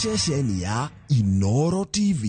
ceceni ya Inoro TV.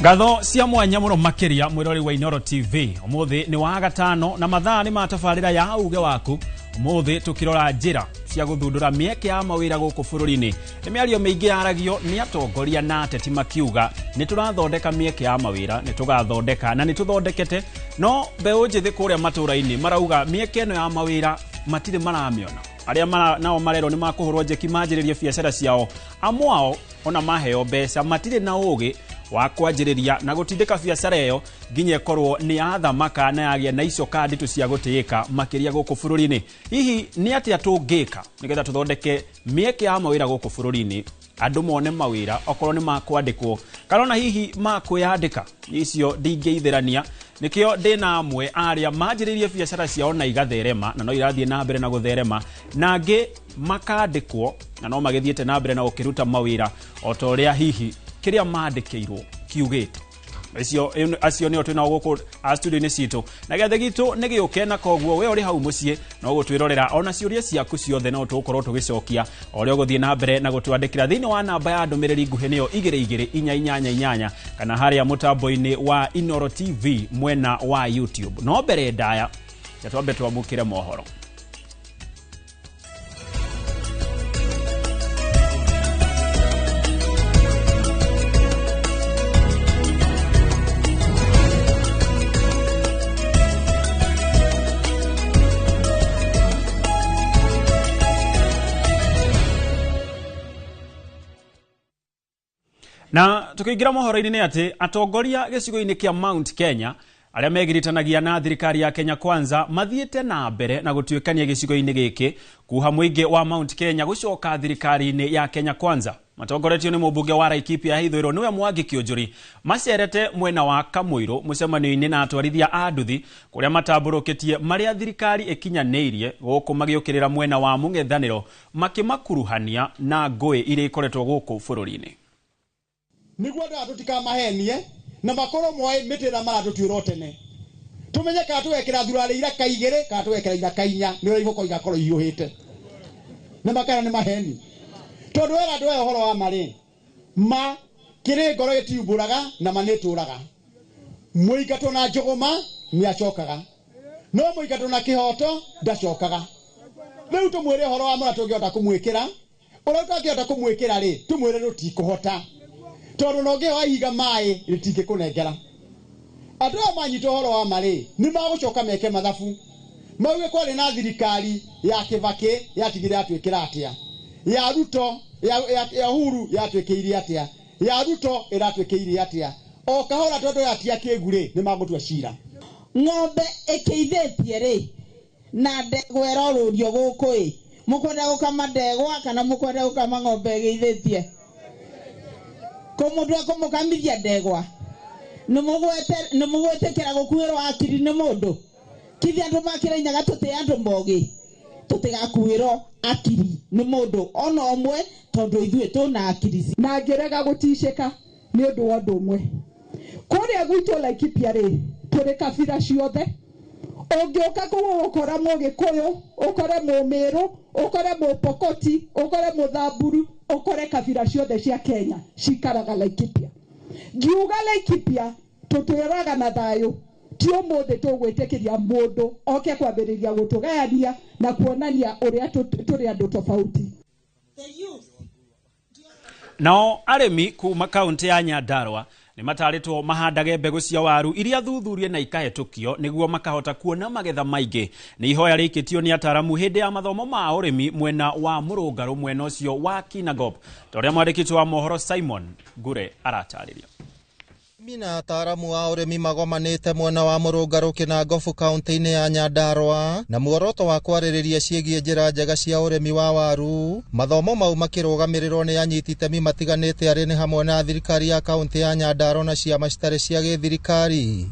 Gatho cia mwanya muno makiria mwirori wa Inoro TV. Umuthi ni wa gatano na mathaa ni matafarira ya uge waku. Umuthi tukirora njira cia guthundura mieke ya mawira guku bururi-ini. Ni miario meingi yaragio ni atongoria na ateti makiuga ni turathondeka mieke ya mawira, ni tugathondeka na ni tuthondekete, no mbeu njithi kuria matura-ini marauga mieke no ya mawira matire maramiona. Aria nao marero ni makuhurwo njeki manjiririe biacara ciao, amwao ona maheo mbeca matire na ugi wa kwanjiriria na gutindika biacara iyo nginya korwo ni athamaka na yagia na icio kandi tu cia gutiika makiria guku bururi-ini. Hihi ni atia tungika nigetha tuthondeke mieke ya mawira guku bururi-ini, andu mone mawira okorwo ni makwandikwo kana hihi makwiyandika icio ndingeitherania. Nikio ndina amwe aria manjiririe biacara ciao na igatherema na no irathie na mbere na gutherema, nangi makandikwo na no magithiete na mbere na gukiruta mawira otoria hihi kiria mandikirwo kiugite. Acio ni otwina guku studio-ini citu na gathe gitu ni giuke na koguo we uri hau mucie no gutwirorera ona ciuria ciaku ciothe no tukorwo tugicokia ori guthie na mbere na gutwandikira thiini wa namba ya ndumiriri nguhi niyo 2288 kana haria mutambo-ini wa Inoro TV mwena wa YouTube. No mbere ndaya yatwambe twamukire mohoro. Na tukiingira mohoro-ini ni ati atongoria gicigo-ini kia Mount Kenya aria megiritanagia na thirikari ya Kenya Kwanza mathiete na mbere na gutwikania gicigo-ini giki kuha muingi wa Mount Kenya gucoka thirikari-ini ya Kenya Kwanza. Matongoretio ni mubunge wa Laikipia Hithwiro niwe Mwangi Kionjuri macerete mwena wa Kamuiru mucemanio-ini na atwarithia a nduthi kuria matamburukitie maria thirikari ikinyaniirie guku magiukirira mwena wa mung'ethaniro makimakuruhania na ngui iria ikoretwo guku bururi-ini. Niguo nda tutika mahenie na makoro moe mitira maratutwiro tene tumenye ka tuwekera thurari ira kaigire ka tuwekera ira kainya ni uri goko igakoro iyuhite na makara ni maheni tondu era ndu horo wa mari ma kire ngoro gitiumburaga na manituraga muigato na njogoma ni acokaga no muigato na kihoto ndacokaga. Riu tumwire horo wa mara tungiota kumwikira ura tungiota kumwikira ri tumwire rutikuhota tondu no nge wahiga mai ritinge kunengera andu amanyito horo wa mari ni magucoka meke mathabu mauge kwari na thirikari ya Kibaki yatigire atwikira atia ya Ruto ya Uhuru yatwikiire atia ya Ruto iratwikiire atia o kahora tondu yatia kigure ni magutua cira ng'ombe ikiithetie ri na ndegwa irorurio guku mukwenda gukama ndegwa kana mukwenda gukama ng'ombe igiithetie komundu akomukamithia ndegwa nimugwetekera gukuirwo akiri ni mundu kithi andu makira inyaga tuti andu mogi tutigakuirwo akiri ni mundu ona omwe tondu ithue tuna akiri na ngerega gutishika ni undu wa undu umwe kuria gwitu Laikipia ri turi kabira ciothe ungioka gukora Mugikuyu ukore Mumiru ukore Mupokoti ukore Muthamburu ukore kabira ciothe cia Kenya cikaraga Laikipia. Ngiuga Laikipia tutwiraga na thayu ti umuthi tugwitikiria mundu oke kwambiriria gutugayania na kuonania uria turi andu tofauti. Nao aremi kuma kaunti ya Nyandarua ni mataritwo mahandage mbegu cia waru iria thuthurie na ikahetukio niguo makahota kuona magetha maingi. Ni ihoya rikitio ni ataramu hindi ya mathomo ma urimi mwena wa Murungaru mwena ucio wa Kinangop. Toria mwandikitwo wa mohoro Simon Gure aratariria. Arĩmi na ataaramu a ũrĩmi magomanĩte mwena wa Mũrũngarũ Kĩnangobu kaunti-inĩ ya Nyandarua na muoroto wa kwarĩrĩria ciĩgiĩ njĩra njega cia ũrĩmi wa waru. Mathomo mau makĩrũgamĩrĩrwo nĩ anyiti itemi matiganĩte arĩ nĩ hamwe na thirikari ya kaunti ya Nyandarua na ciama citarĩ cia gĩthirikari.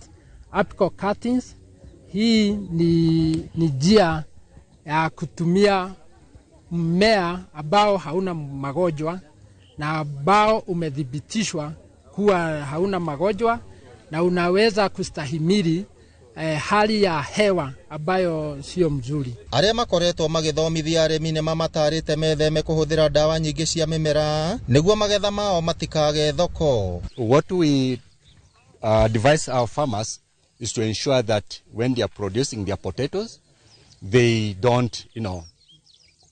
Apical cuttings, hii ni njia ya kutumia mmea ambao hauna magonjwa na ambao umedhibitishwa kuwa hauna magonjwa na unaweza kustahimili hali ya hewa ambayo sio mzuri. Arĩa makoretwo magĩthomithia arĩmi nĩ mamatarĩte metheme kũhũthĩra ndawa nyingĩ cia mĩmera nĩguo magetha mao matikage thoko. What we advise our farmers is to ensure that when they are producing their potatoes, they don't,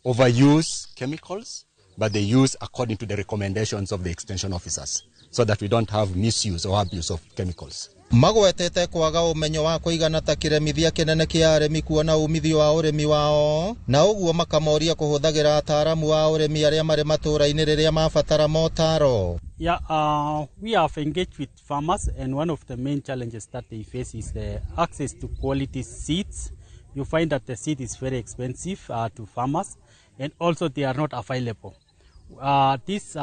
overuse chemicals, but they use according to the recommendations of the extension officers, so that we don't have misuse or abuse of chemicals. Magwetete kwaga ũmenyo wa kũigana ta kĩremithia kĩnene kĩa arĩmi kuona umithio wa ũrĩmi wao, na ũguo makamoria kũhũthagĩra ataaramu a ũrĩmi arĩa marĩ matũũra-inĩ rĩrĩa mabatara motaro. We have engaged with farmers, and one of the main challenges that they face is the access to quality seeds. You find that the seed is very expensive to farmers, and also they are not available. This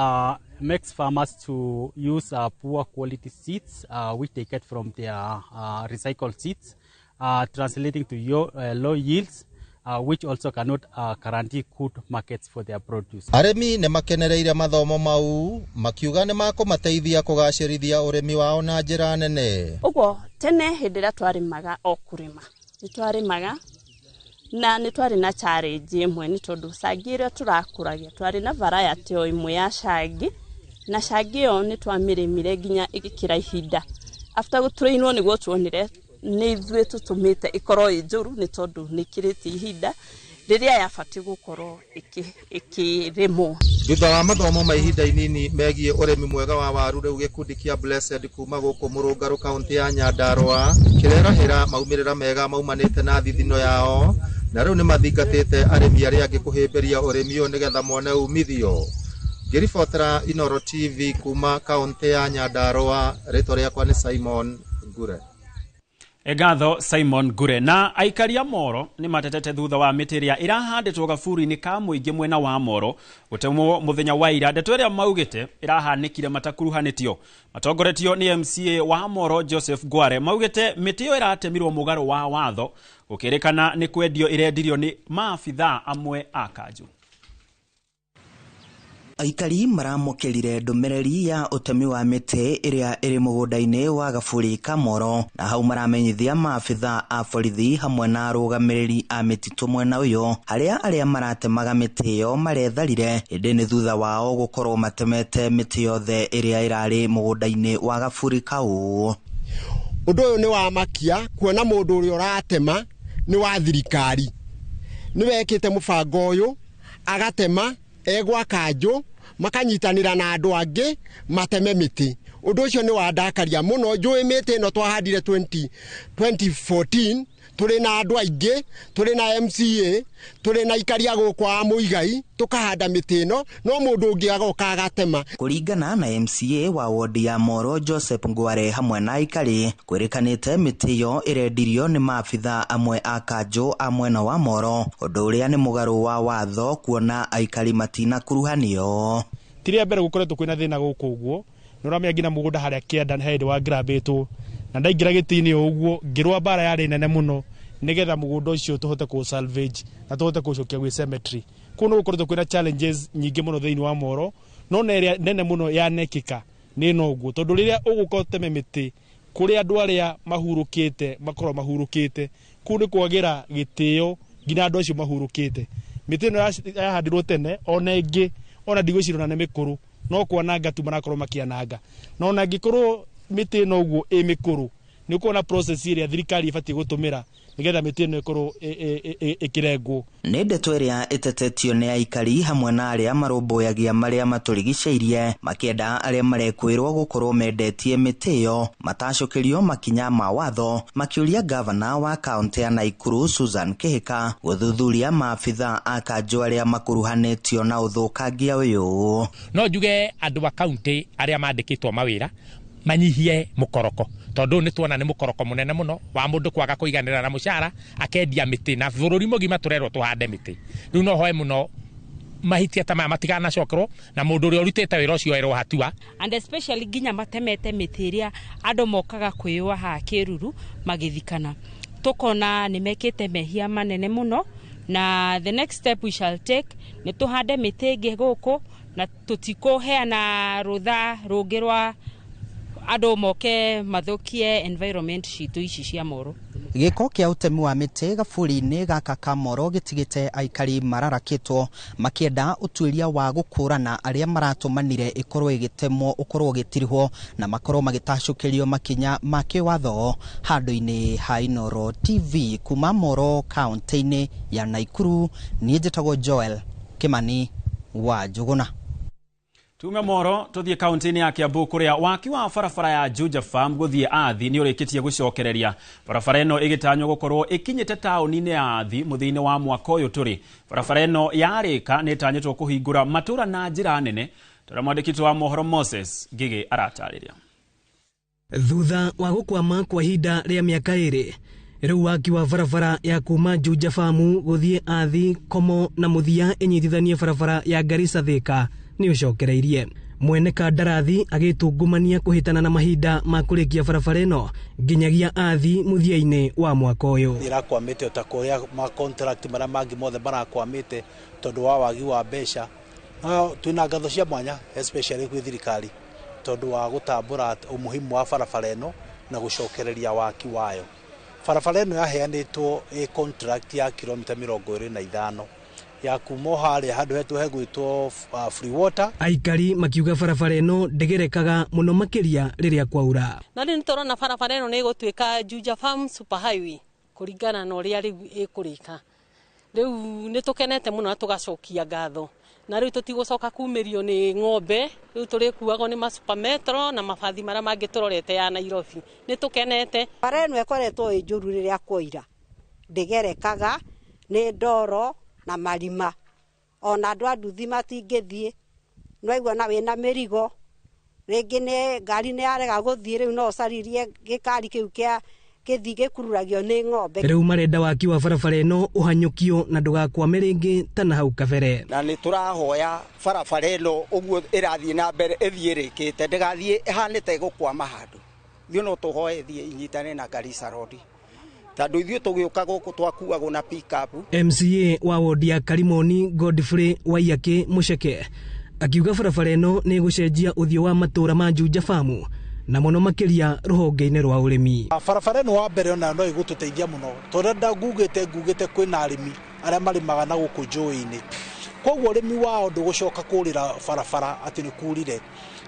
makes farmers to use poor quality seeds, which they get from their recycled seeds, translating to low yields, which also cannot guarantee good markets for their produce. Arĩmi nĩ makenereire mathomo mau, makiuga nĩ makũmateithia kũgacĩrithia ũrĩmi wao na njĩra nene. Ũguo tene hĩndĩ ĩrĩa twarĩmaga o kũrĩma, nĩtwarĩmaga na nĩtwarĩ na challenge ĩmwe nĩ tondũ cangi ĩrĩa tũrakũragia twarĩ na variety o imwe ya cangi, na cangi ĩyo nĩtwamĩrĩmire nginya ĩgĩkĩra ihinda. After gũtũrĩinwo nĩguo tuonire nĩ ithuĩ tũtũmĩte ĩkorwo ĩ njũru nĩ tondũ nĩkĩrĩte ihinda rĩrĩa yabatiĩ gũkorwo ĩkĩrĩmwo. Thutha wa mathomo ma ihinda inini megiĩ ũrĩmi mwega wa waru, rĩu gĩkundi kĩa Blessed kuma gũkũ Mũrũngarũ kaunti ya Nyandarua kĩrerahĩra maumĩrĩra mega maumanĩte na thithino yao, na rĩu nĩ mathingatĩte arĩmi arĩa angĩ kũhĩmbĩria ũrĩmi ũyũ nĩgetha mone umithio. Ngĩribotera Inoro TV kuma kaunti ya Nyandarua, rĩtwa rĩakwa nĩ Simon Ngure. Egatho Simon Gure. Na aikaria Moro nĩ matetete thutha wa mĩtĩ ĩrĩa ĩrahandĩtwo gaburi-inĩ ka mũingĩ mwena wa Moro gũtemwo mũthenya wa ira. Ndeto ĩrĩa maugĩte ĩrahanĩkire matakuruhanĩtio. Matongoretio nĩ MCA wa Moro Joseph Gware. Maugĩte mĩtĩ ĩyo ĩratemirwo mũgarũ wa watho, gũkĩrĩkana nĩ kwendio ĩrendirio nĩ maabithaa amwe a kanjũ. Aikari maramũkĩrire ndũmĩrĩri ya ũtemi wa mĩtĩ ĩrĩa ĩrĩ mũgũnda-inĩ wa gaburi ka Moro, na hau maramenyithia maabithaa a borithi hamwe na arũgamĩrĩri a mĩtitũ mwena ũyũ arĩa maratemaga mĩtĩ ĩyo maretharire hĩndĩ nĩ thutha wao gũkorwo matemete mĩtĩ yothe ĩrĩa ĩrarĩ mũgũnda-inĩ wa gaburi kau. Ũndũ ũyũ nĩ wa makia kuona mũndũ ũrĩa ũratema nĩ wa thirikari. Nĩ wekĩte mũbango ũyũ agatema egwa kanjũ makanyitanĩra na andũ angĩ mateme mĩtĩ. Ũndũ ũcio nĩ wandakaria mũno. Njũĩ mĩtĩ ĩno twahandire 2014, tũrĩ na andũ aingĩ, tũrĩ na MCA, tũrĩ na ikaria gũkũ a Mũigai, tukahanda mĩtĩ ĩno, no mũndũ ũngĩ agoka agatema. Kũringana na MCA wa wodi ya Moro Joseph Ngware hamwe na ikari, kwĩrĩkanĩte mĩtĩ ĩyo ĩrendirio nĩ maabithaa amwe a kanjũ a mwena wa Moro, ũndũ ũrĩa nĩ mũgarũ wa watho kuona aikari matinakuruhanio. Tiria mbere gũkoretwo kwĩna thĩna gũkũ ũguo, nĩũramenya nginya mũgũnda harĩa kĩanda hĩndĩ wa grabĩtwo, na ndaingĩra gĩtĩ-inĩ ũguo ngĩrũa bara yarĩ nene mũno nĩgetha mũgũnda ũcio tũhote kũ salvage na tũhote kũcokia gwĩ cemetery. Kuno gũkoretwo kwĩna challenges nyingĩ mũno thĩinĩ wa Moro, no nene mũno yanekĩka nĩ no ũguo, tondũ rĩrĩa ũgũkorwo teme mĩtĩ kũrĩa andũ arĩa mahurũkĩte makorwo mahurũkĩte, kũu nĩ kwagĩra gĩtĩo nginya andũ acio mahurũkĩte. Mĩtĩ ĩno yahandirwo tene ona ĩngĩ ona ndigwĩciria nĩ mĩkũrũ, no kwananga tu marakorwo makĩananga. Na ona angĩkorwo mĩtĩ ĩno ũguo ĩ mĩkũrũ, nĩ kuona process ĩrĩa thirikari ĩbatiĩ gũtũmĩra nĩgetha mĩtĩ ĩno ĩkorwo ĩkĩrengwo. Nĩ ndeto ĩrĩa ĩtetetio nĩ aikari hamwe na arĩa marũmbũyagia marĩa matũrigicĩirie, makĩenda arĩa marekwĩrwo gũkorwo mendetie mĩtĩ ĩyo matacũkĩrio makinya ma watho, makĩũria gavana wa kaunti ya Naikuru Susan Kĩhĩka gũthuthuria maabithaa a kanjũ arĩa makuruhanĩtio na ũthũkangia ũyũ. No njuge andũ a kaunti arĩa mandĩkĩtwo mawĩra manyihie mukoroko tondu ni tuona ni mukoroko munene muno wa mundu kwaga kuiganira na mushara akendia miti na bururi mugima turerwo tuhande miti riu no hoe muno mahitia ta matigana cokerwo na mundu uri urutite wira ucio erwo hatua and especially ginya matemete miti iria andu mokaga kwiywa ha kiruru magithikana tukona ni mekite mehia manene muno na the next step we shall take ni tuhande miti ingi guku na tutikoheana rutha rungirwa andu moke mathukie environment citu ici cia Moro. Giko kia utemi wa miti gaburi-ini gaka ka Moro gitigite aikari mararakitwo makienda utuiria wa gukurana aria maratumanire ikorwo igitemwo ukorwo gitirihwo na makorwo magitacukirio makinya ma kiwatho handu-ini ha Inoro TV kuma Moro county-ini ya Naikuru. Ni njitagwo Joel Kimani wa Njuguna. Tume Moro tuthie kaunti-ini ya Kiambu kuria waki wa barabara ya Juja Farm guthie Athi ni urikitie gucokereria barabara ino igitanywo gukorwo ikinyite tauni-ini ya Athi muthiini wa mwaka uyu turi. Barabara ino yarika ni itanyitwo kuhingura matura na njira nene. Turamwandikitwo wa mohoro Moses Ngigi aratariria. Thutha wa gukwama kwa hinda ria miaka iri riu waki wa barabara ya kuma Juja Farm guthie Athi Komo na muthia inyitithanie barabara ya Garissa Thika ni ucokereirie. Mwene kandarathi agitungumania kuhitana na mahinda ma kurikia barabara ino nginyagia Athi muthia-ini wa mwaka uyu. Irakwamite utakoria ma contract mara mangi mothe barakwamite tondu wa wagi wa mbeca. Twina ngatho cia mwanya especially kwi thirikari tondu wa gutambura umuhimu wa barabara ino na gucokereria waki wayo. Barabara ino yaheanitwo contract ya kilomita 25 ya kumo hali handu hetu hegwitwo free water. Aikari makiuga barabara ino ndegerekaga muno makiria riria kwaura. Na ni turona barabara ino ni gutwika Juja Farm super highway kurigana na uria riu ikurika. Riu ni tukenete muno tugacokia ngatho. Na riu tutigucoka kumirio ni ng'ombe, riu turikuagwo ni ma super metro na mabathi mara mangi turorete ya Nairobi. Ni tukenete. Barabara ino ekoretwo ijuru riria kwaira. Ndegerekaga ni ndoro na marima ona andu anduthi matingithie no igwa na wina mirigo ringi ni ngari ni arega guthie riu no caririe gikari kiu kia kithi gikururagio ni ng'ombe. Riu marenda waki wa barabara ino uhanyukio na ndugakwame ringi tana hau kabere. Na ni turahoya barabara ino uguo irathie na mbere ithie rikite ndigathie ihanite gukwama handu thio no tuhoe thie inyitane na Garissa Road. Tadu ithuĩ tũgĩũka gũkũ twakuagwo na pick-up. MCA wa wodi ya Karimoni Godfrey Waiyaki Muceke akiuga barabara ino ni gucenjia uthio wa matura ma Juja Farm na muno makiria ruhonge-ini rwa urimi. Barabara ino wa mbere ona no igututeithia muno tondu ngugite kwina arimi aria marimaga na guku njũĩ-ini koguo urimi wao ndugucoka kurira barabara ati ni kurire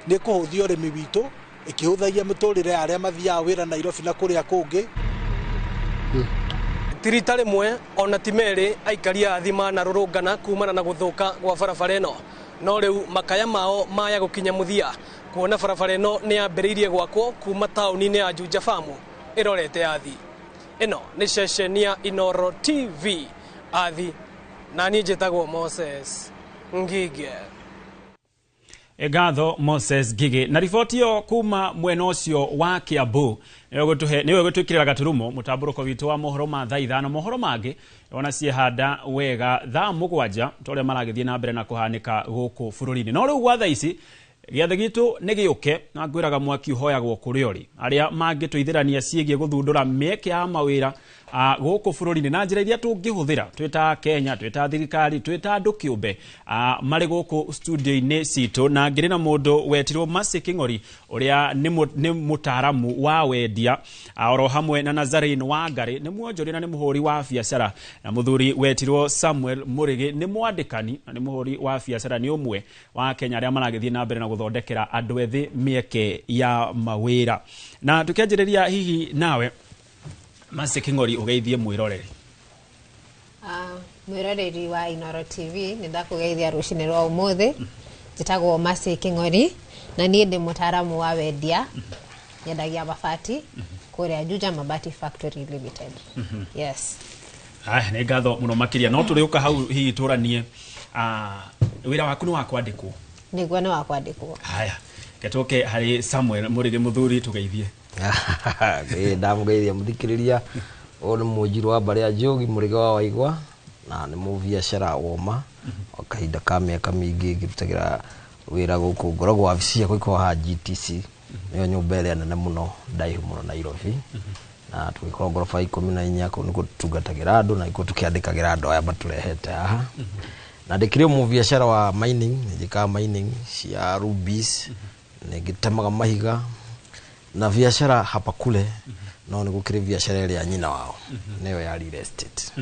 ni kuhuthia urimi witu ikihuthagia muturire aria mathiaga wira Nairobi na kuria kungi. Tirita rimwe ona timeri aikari a Athi manarurungana kumana na guthuka gwa barabara ino no riu makaya mao maya gukinya muthia kuona barabara ino ni yambiriirie gwakwo kuma tauni-ini ya Juja Farm irorete Athi. Ino ni ceceni ya Inoro TV Athi na ni njitagwo Moses Ngige. Egatho Moses Ngigi na riboti yo kuma mwena ucio wa Kiambu niwe gutwikirira gaturumo mutamburuko witu wa mohoro ma thaa 5 mohoro mangi ona ciehanda wega thaa 7 toria maragithie na mbere na kuhanika guku bururi-ini no riu gwa thaa ici giathe gitu ni giuke na ngwiraga mwaki uhoyagwo kuri ori aria mangitwithirania ciegie guthundura mieke ya mawira guku bururi-ini na njira iria tungihuthira twita Kenya twita thirikari twita andu kiumbe mari guku studio-ini citu na ngiri na mundu wetirwo Mercy King'ori uria ni mutaramu wa wendia oro hamwe na Nazarene Wangari ni mwonjori na ni muhuri wa biacara na muthuri wetirwo Samuel Murigi ni mwandikani na ni muhuri wa biacara ni umwe wa Kenya aria maragithie na mbere na guthondekera andu ethi mieke ya mawira na tukianjiriria hihi nawe Mercy King'ori ugeithie mwiroreri. Mwiroreri wa Inoro TV nindakugeithia rucini rwa umuthi njitagwo Mercy King'ori na nie ndi mutaramu wa wendia nyendagia mabati kuria Juja Mabati Factory Limited. Yes. Ni ngatho muno makiria no turiuka hau hihi turanie wira waku ni wa kwandikwo. Niguo ni wa kwandikwo. Haya Ketoke hari Samuel Murige Muthuri tugeithie. Ndamugeithia muthikiriria one mujiro wa bare ajogi Murige wa Waigwa na ni mubiashara woma okahinda ka miaka mingi ngirutagira wira guku ngoragwo wabici yakwa iko ha GTC niyo nyumba ĩrĩa nene muno ndaihu muno Nairobi na tugikora ngorofa 14 ko niko tugatagira andu na iko tukiandikagira andu aya baturehete haha na ndikire mu biashara wa mining njika mining cia rubies ngitemaga mahiga na biashara hapa kule no nigukire biashara ile ya nyina wao niyo ya real estate.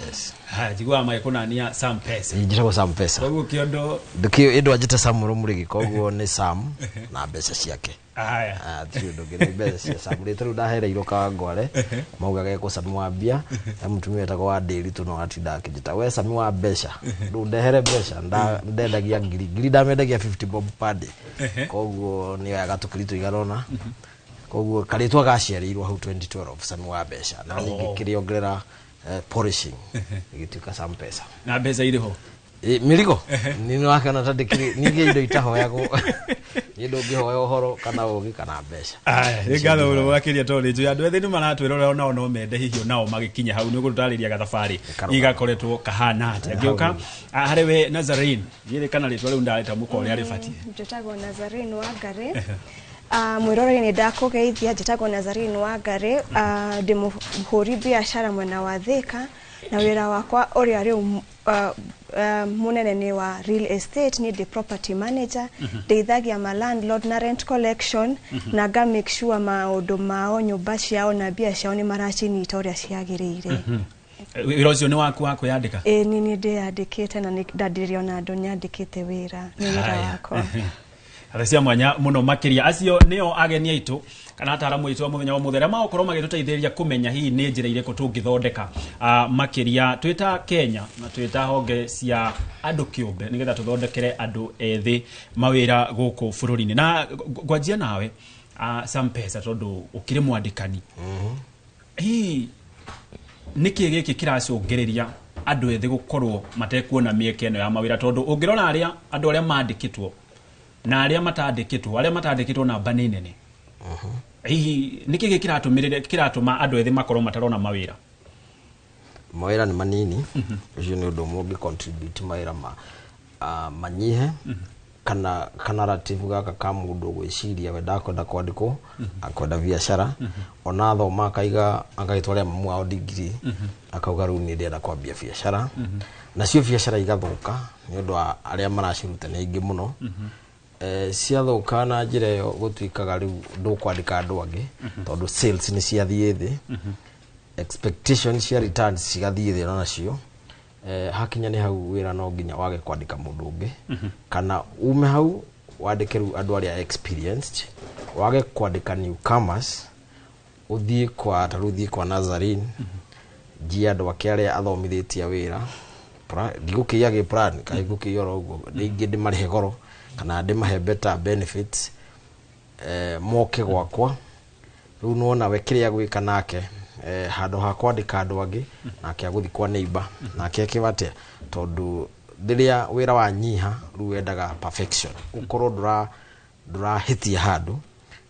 Yes. Ha jigwa mai kuna nia Sam Pesa. Njira Sam Pesa. Koguo kiondo ndikio indo ajita Sam Murigi koguo ni Sam na mbeca ciake. Aya. Tio ngire mbeca cia Sam ri tru ndahereirwo Kawangware maugaga eko Sam wa bia mutumia etagwo wa Nderi tu no atinda akijita we Sam wa mbeca ndu ndehere mbeca ndendagia ngiri ndamendagia 50 bob per day koguo ni agatukirito igarona koguo karitwa gaciarirwo hau 2012 Sam wa mbeca na ngikiriongerera polishing igituka Sam Pesa na mbeca iriho mirigo nino akana tandikiri ninge indo itahoyago nindo ngihoya uhoro kana ugi kana mbeca ngatho ulo wakiria tolejo andu ethini maratwirora ona no mende hihio nao magikinya hau niguo tutariria gathabari igakoretwo kahana ati ngioka hariwe Nazarene yire kana ritwa riu ndareta mukore ari fatie njitagwo Nazarene wa Ngare mwirore-ini ndakugeithia njitagwo Nazarene wa Ngare ndi muhuri biashara mwena wa Thika na wira wakwa uria riu munene ni wa real estate ni the property manager ndeithagia ma landlord na rent collection na ga make sure maundu mao nyumba ciao na bia ciao ni maracinyita uria ciagirire. Wira ucio ni waku wako yandika ni ndiyandikite na ndadirio na andu nyandikite wira ni wira wakwa Aracia mwanya muno makiria acio nio ageni aitu kana ataramu aitu muthenya wa muthera maokorwo magituteithĩrĩria kumenya hihi ni njira irĩkũ tungithondeka makiria twita Kenya na twita honge cia andu kiumbe nigetha tuthondekere andu ethi mawira guku bururi-ini na ngwanjia nawe Sam Pesa tondu ukire mwandikani hihi niki giki kiracungiriria andu ethi gukorwo matekuona mieke eno ya mawira tondu ungirona andu aria mandikitwo na aria matandikitwo namba ni nene hihi niki gikiratumirire kiratuma andu ethi makorwo matarona mawira ni manini ucio ni undu mungi contribute mawira manyihe kana narrative gaka ka mundu gwiciria we ndakwenda kwandikwo akwenda biashara ona thoma akaiga akaitwaria mamu ao degree akauga riu ni ndenda kwambia biashara na cio biashara igathuka ni undu aria maraciruta ni ingi muno ciathuka na njira yo gutwikaga riu ndukwandika andu angi tondu sales ni ciathie thi expectations cia returns cigathie thi nacio hakinya ni hau wira no nginya wage kwandika mundu ungi kana ume hau wandike riu andu aria experienced wage kwandika newcomers uthie kwa taruthie kwa Nazarene njia andu akia athomithitie wira ngigukia gi plan kai gukiyoro uguo ningi ndimarihe goro kana ndimahe better benefits moke gwakwa riu nona we kiria gwika nake handu ha kwandika andu angi nake aguthi kwa neighbor nake kibate tondu thiria wira wa nyiha riu wendaga perfection ukorwo ndurahitia handu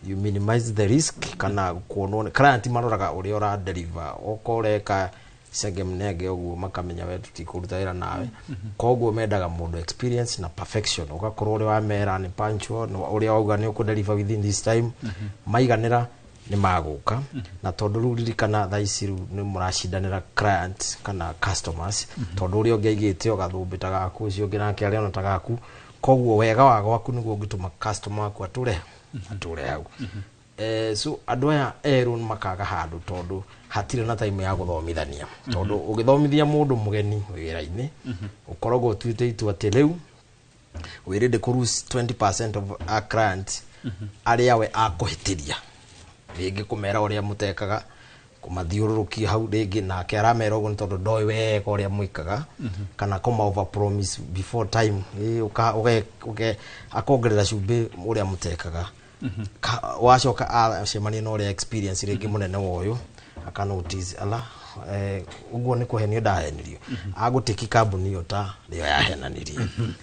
you minimize the risk kana kuonwo client maroraga uria ura deliver okoreka segemnege uguo makamenya we tutikuruta wira nawe koguo mendaga mundu experience na perfection ugakorwo uri wa mera ni punctual uria auga ni ukudeliver within this time maiganira ni maguka na tondu ruririkana thaici ni muracindanira client kana customers tondu uria ungeigite ugathumbita gaku ucio ungi nake aria onata gaku koguo wega wa gwaku niguo ngituma customer waku ature hau so andu aya eru makaga handu tondu hatire na time ya guthomithania tondu ugithomithia mundu mugeni wira-ini ukoragwo twite itu ati riu wirinde ku lose 20% of our clients aria we akuhitiria ringi kumera uria mutekaga kumathiururukia hau ringi nake aramera uguo tondu ndoi wega uria mwikaga kana kuma over promise before time uge akongerera cumbi uria mutekaga wacoka acemania na uria experience ringi munene woyo akanotice ala uguo ni kuhenio ndahenirio agutiki kambuni yo ta rio yahenanirie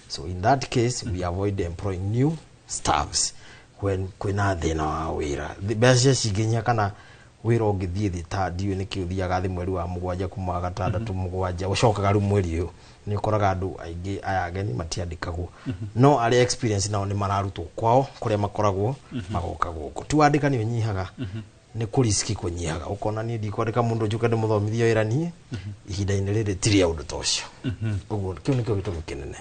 so in that case we avoid employing new staffs kwina thina wa wira mbeca cinginya kana wira ungithie thi ta ndiu ni kiuthiaga thi mweri wa mugwanja kuma gatandatu mugwanja ucokaga ru mweri uyu ni ukoraga andu aingi aya ageni matiandikagwo no ari experience nao ni mararutwo kwao kuria makoragwo magoka guku tu andika ni unyihaga ni kuriski kunyihaga ukona ni ndikwandika mundu njuka ndi muthomithia wira ni ihinda-ini riri tiri undu tocio uguo kiu nikio gitumi kinene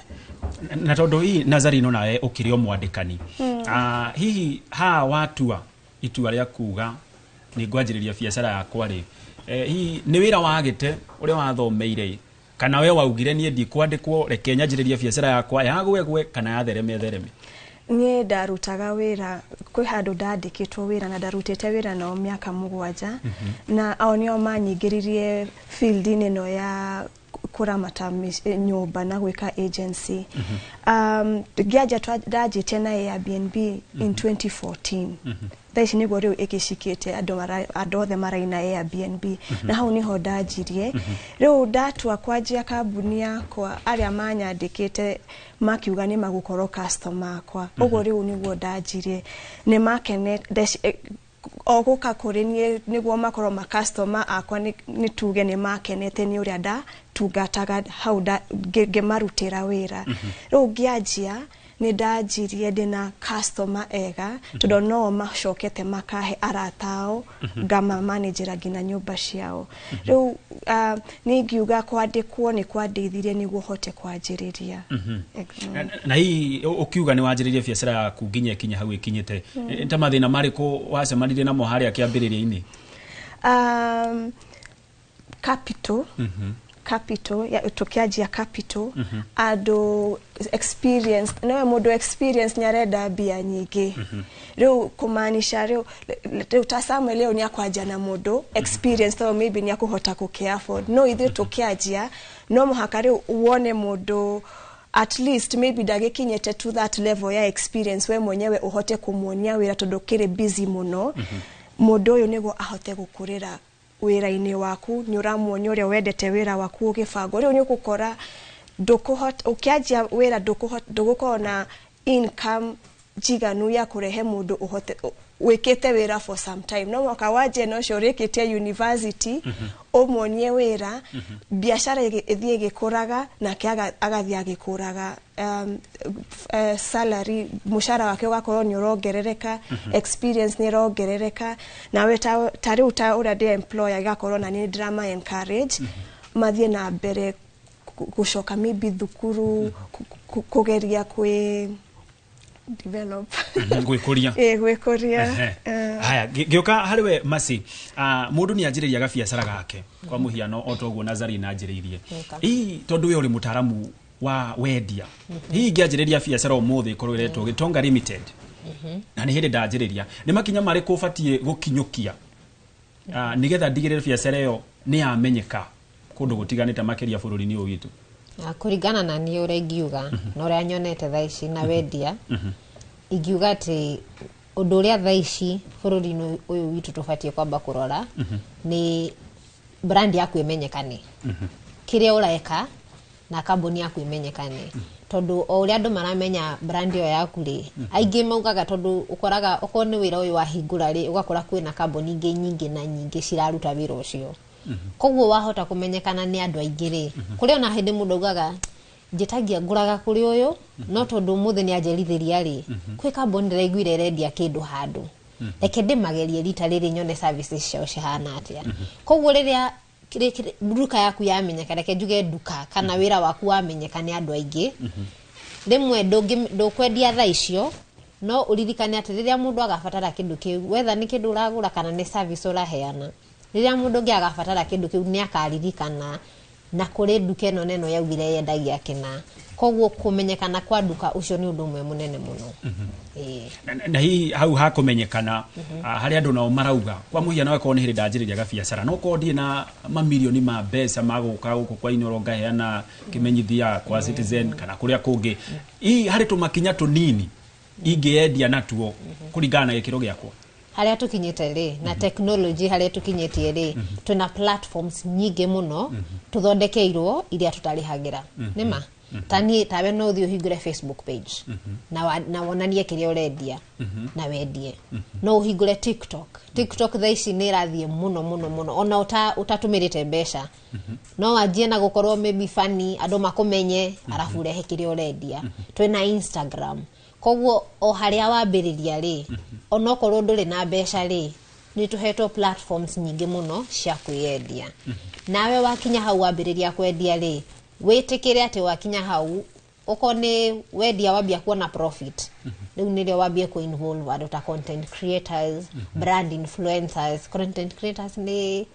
na tondu hii Nazarino nawe ukirio mwandikani hihi ha watua itua ria kuga ni ngwanjiriria biacara yakwa ri hihi ni wira wagite uria wathomeire kana we waugire nie ndikwandikwo reke nyanjiriria biacara yakwa yagwegwe kana yathereme nie ndarutaga wira kwi handu ndandikitwo wira na ndarutite wira no miaka 7 na ao nio manyingiririe field ino ya kuramata nyumba na gwika agency giaja twajite na Airbnb in 2014 thaici niguo riu ikishikite andu othe maraina Airbnb na hau niho ndajirie riu ndatua kwanjia kambuni yakwa aria manyandikite makiuga ni magukorwo customer akwa uguo riu niguo ndajirie ni makene oguka kuri nie niguo makorwo ma customer akwa ni tuge ni makenete ni uria nda tungataga hau ngimarutira wira riu ngianjia ni ndajirie ndina customer ega tondu no macokete makahe aratao ngama manager ngina nyumba ciao riu ni ngiuga kwandikwo ni kwandeithirie niguo hote kwanjiriria na hii ukiuga ni wanjiririe biacara yaku nginya kinya hau ikinyite nta mathina mariko wacemanirie namo haria kiambiriria-ini capital ya tukiajia capital ado experience no modo experience nyareda bia nyingi riu kumaanisha riu utasamwe leo ni akwaja na modo experience so maybe ni akuhota kuke afford no ithe tukiajia no muhaka riu uone modo at least maybe dagikinyete to that level ya experience we mwenyewe uhote kumuonia wira tondu kiri busy muno modo uyu nigo ahote gukurira wira-ini waku ni uramuonya uria wendete wira waku ugibango riu ni ukukora ndukuhota ukianjia wira ndugukona income jiganu ya kurehe mundu uhote wikite wira for some time no mwaka waje no shorikite university umuonie wira biashara ithie gikuraga na kiaga agathia agikuraga salary mushara wake ugakorwo ni urongerereka experience ni rongerereka na we tari uta ura de employer gakorwo na ni drama encourage mathie na mbere gushoka maybe thukuru kugeria kwi develop gwikuria gwikuria haya gioka hariwe masi mundu ni anjiriria gabiacara gake kwa muhiano otoguo Nazarino anjiririe hii tondu we uri mutaramu wa wendia hii ngianjiriria biacara umuthi ikorwo iretwo Gitonga Limited na ni hindi ndanjiriria ni makinya mari kubatie gukinyukia nigetha ndigirire biacara iyo ni yamenyeka kundu gutiganite makiria bururi-ini uyu witu kuringana na ni ure ngiuga na ure nyonete thaici na wendia ingiuga ati undu uria thaici bururi-ini uyu witu tubatie kwamba kurora ni brand yaku imenyekane kiria ureka na kambuni yaku imenyekane tondu o uria andu maramenya brand yo yaku ri aingi maugaga tondu ukoraga okone wira uyu wahingura ri ugakora kwina kambuni ingi nyingi na nyingi ciraruta wira ucio koguo wahota kumenyekana ni andu aingi ri kuri ona hindi mundu ugaga njitagia nguraga kuri uyu no tondu muthi ni anjerithiria ri kwi kambuni ndiraiguire rendia kindu handu reke ndimagerie rita riri nyone services ciao cihana atia koguo riria duka yaku yamenyeka reke njuge duka kana wira waku wamenyeka ni andu aingi rimwe ndukwendia tha icio no uririkane ati riria mundu agabatara kindu kiu wether ni kindu uragura kana ni service uraheana riria mundu ngi agabatara kindu kiu ni akaririkana na kuri duka eno neno yaugire yendagia kina koguo kumenyekana kwa duka ucio ni undu mwe munene muno na hii hau hakumenyekana hari andu nao marauga kwa muhiano wako ni hirida njiriria gabiacara no ko ndie na mamilioni ma mbeca maguka guku kwa Inoro ngaheana kimenyithia kwa Citizen kana kuria kungi hii hari tumakinya tunini ingeendia natuo kuringana na gikiro giakwa haria tukinyite ri na technology haria tukinyitie ri tuna platforms nyingi muno tuthondekeirwo iria tutarihagira nima tani tawe no thio hingure Facebook page na wonanie kiria urendia na wendie no uhingure TikTok thaici ni rathie muno ona utatumirite mbeca no ajie na gukorwo maybe funny ando makumenye arafu rehe kiria urendia twina Instagram koguo o haria wambiriria ri ona okorwo nduri na mbeca ri ni tuhetwo platforms nyingi muno cia kwiendia nawe wakinya hau wambiriria kwendia ri witikire ati wakinya hau ukone wendia wambia kuona profit riu nirio wambia ku involve ado ta content creators brand influencers. Content creators ni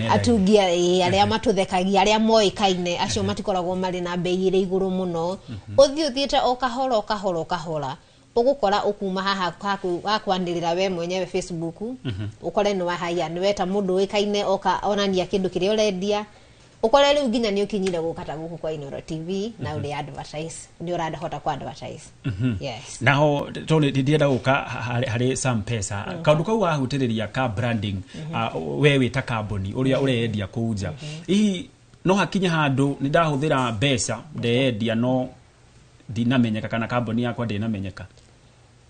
atungia aria matuthekagia aria moikaine acio matikoragwo mari na bei ire iguru muno uthiete okahora ugukora ukuma haha wakwandirira we mwenyewe Facebook ukore ni wahaya ni weta mundu wikaine oka onania kindu kiria urendia ukore riu nginya ni ukinyire gukata guku kwa Inooro TV na uri advertise ni urada hota kwa advertise yes now tone ndienda guka hari some pesa kaundu kau ahutiriria ka branding we wita company uria urendia kuja hihi no hakinya handu ni ndahuthira mbeca ndendia no dinamenyeka kana company yakwa ndinamenyeka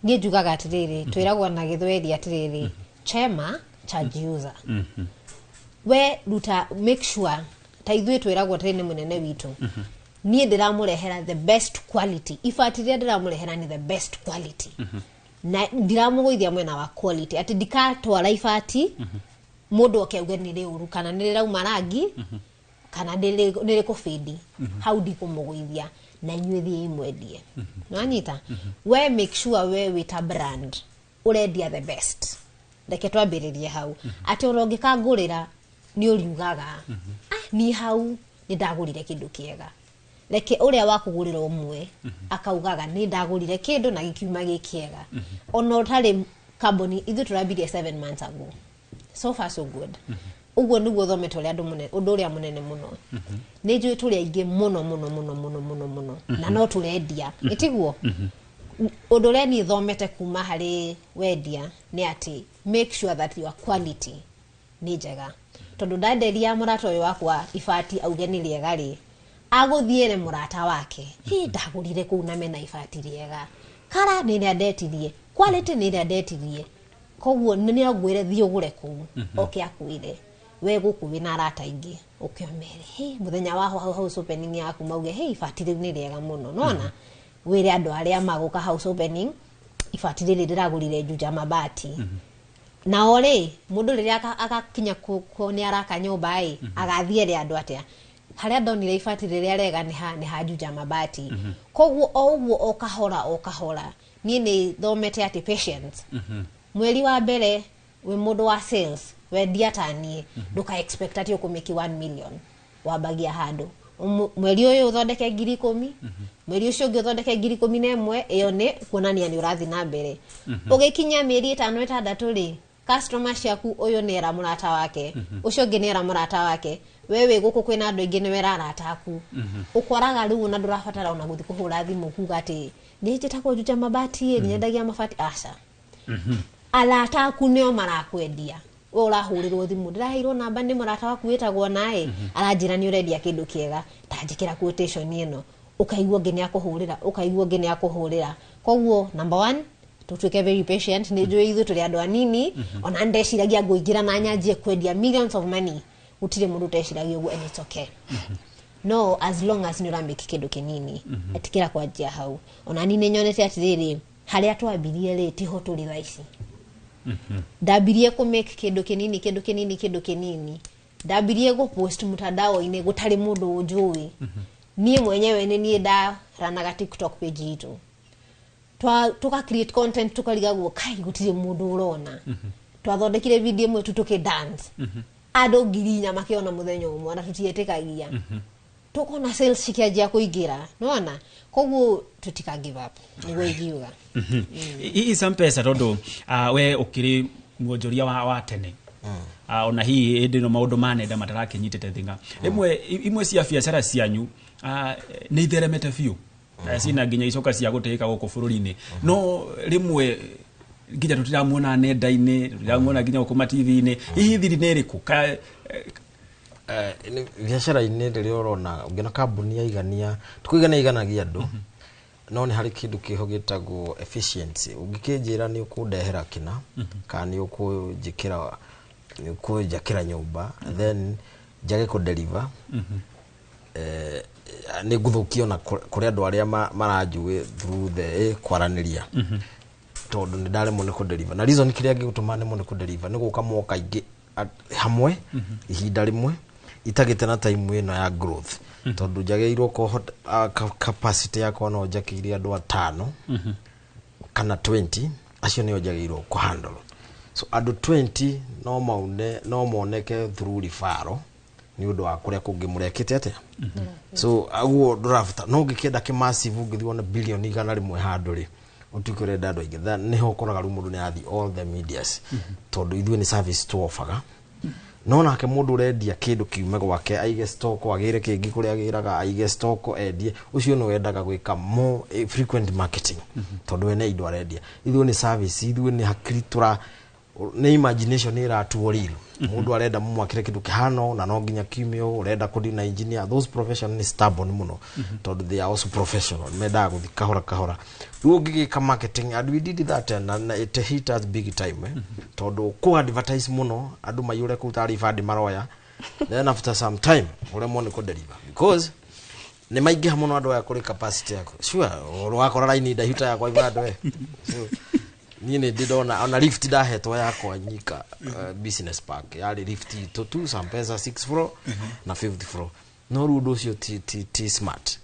ni njugaga atiriri twiragwo na githweri atiriri chema charge user we ruta make sure ta ithuĩ twiragwo train munene witu nie ndiramurehera the best quality ifatire ndiramurehera ni the best quality na ndiramugoithia mwena wa quality ati ndikatwara ifati mundu okeuge ni riuru kana ni rirauma rangi kana nire kufidi how ndikumugoithia na inyuthi imwendie nwanyita we make sure we with a brand urendia the best ndeke twambiririe hau ati urongika ngurira ni uriugaga ni hau ni ndagurire kindu kiega reke uria wakugurira umwe akaugaga ni ndagurire kindu na gikiuma gikiega ona utari company ithu turabirie 7 months ago so far so good uguo niguo thometo ria undu uria munene muno ni njui turi aingi muno na no turendia itiguo undu uria ni thomete kuma hari wendia ni ati make sure that your quality ni njega tondu ndanderia murata uyu wakwa ifati auge ni riega ri aguthiere murata wake hi ndagurire ku na mena ifati riega kara ni ria ndetirie quality ni ria ndetirie koguo ni agwire thio gure ku oke akuire we guku wina arata ingi ukiomere hi muthenya wa house opening yaku mauge hi ifati ri ni riega muno nona wire andu aria maguka house opening ifati ri ndiragurire Juja mabati na ore mundu riria akakinya ku ni araka nyumba ai agathiere andu atia haria ndonire ifati riria rega ni ha Juja mabati koguo oguo okahora ni thomete ati patience mweli wa mbere we mundu wa sales we diatani nduka expect ati ukumiki 1 million wabagia handu mweli uyu uthondeke 10,000 mweli ucio ungi uthondeke 11,000 iyo ni kuonania ni urathi na mbere ugikinya mieri 5-6 ri customer ciaku uyu ni era murata wake ucio ungi ni era murata wake wewe guku kwina andu ingi ni wera arata aku ukoraga riu na ndurafatara ona guthi kuhura thimu kuga ati ni njitako Juja mabati ni nyendagia mabati aca arata aku nio marakwendia urahurirwo thimu ndiraheirwo namba ni murata waku witagwo nae aranjira ni urendia kindu kiega tanjikira quotation ino ukaigua ngene akuhurira koguo number 1 tutuke very patient ni njui ithu turi andu anini ona ndeciragia nguingira na nyanjie kwendia millions of money utire mundu teciragia uguo and it's okay no as long as ni urambiki kindu kinini atikira kwa njia hau ona nini nyonete atiriri haria twambirie ri tiho turi thaici ndabirie ku make kindu kinini ndabirie go post mutandao ine gutari mundu unjui nie mwenyewe ni ranaga TikTok page yitu tuka create content tukarigagwo kai gutire mundu urona twathondekire video imwe tutuke dance ado ngirinya makiona muthenya umwe na tutietekagia tukona sales cikianjia kuingira nona koguo tutika give up niguo igiuga hii some pesa tondu we ukiri muonjoria wa tene ona hii ndino maundu manenda matarakinyitete thinga imwe cia biacara cianyu ni itheremete biu sina nginya icoka cia guteka guku bururi-ini no rimwe nginya tutiramuona nenda-ini tutiramuona nginya guku TV-ini hihi thiri ni riku ni biashara ini ndio urona ungena kambuni ya igania tukuigana iganagia andu no ni hari kindu kiho gitagwo efficiency ungikijira ni ukundehera kina kana ni ukujikira ni ukujakira nyumba then jage ku deliver ni guthukio na kuri andu aria maranjuwe through the kwaraniria tondu ni ndare mo ni ku deliver na reason kiria gituma ni mo ni ku deliver ni guka moka ingi hamwe ihinda rimwe itagite na time ino ya growth tondu jageirwo ko capacity yako no jakiria andu 5 kana 20 acio ni jageirwo ku handle so andu 20 no moneke through referral ni undu wa kuria kungi murekete ate so aguo draft no ngikenda ki massive ngithio na billion igana rimwe handu ri utikure ndado ingi that niho koraga ru mundu ni athi all the medias tondu ithuĩ ni service to offer no nake mundu rendia kindu kiume gwake aige stock agire kingi kuria agiraga aige stock endie ucio no wendaga gwika more frequent marketing tondu ene indo arendia ithuĩ ni service ithuĩ ni hakiri tura ni imagination ira tuoriro mundu arenda mumwakire kindu kihano na no nginya kimio urenda kudina engineer those professionals ni stubborn muno tondu they are also professional meda guthi kahora ruo ngigika marketing and we did that and it hit us big time tondu ku advertise muno andu mayure ku taarifa ndi maroya then after some time ure mone ku deliver because ni maingi muno andu ya kuri capacity yako sure wakora line ndahita yakwa ibado so nini ndidona ona lift dahetwa yako anyika business park yali lift to 2 some pesa 6 floor na 50 floor no rudo cio ti smart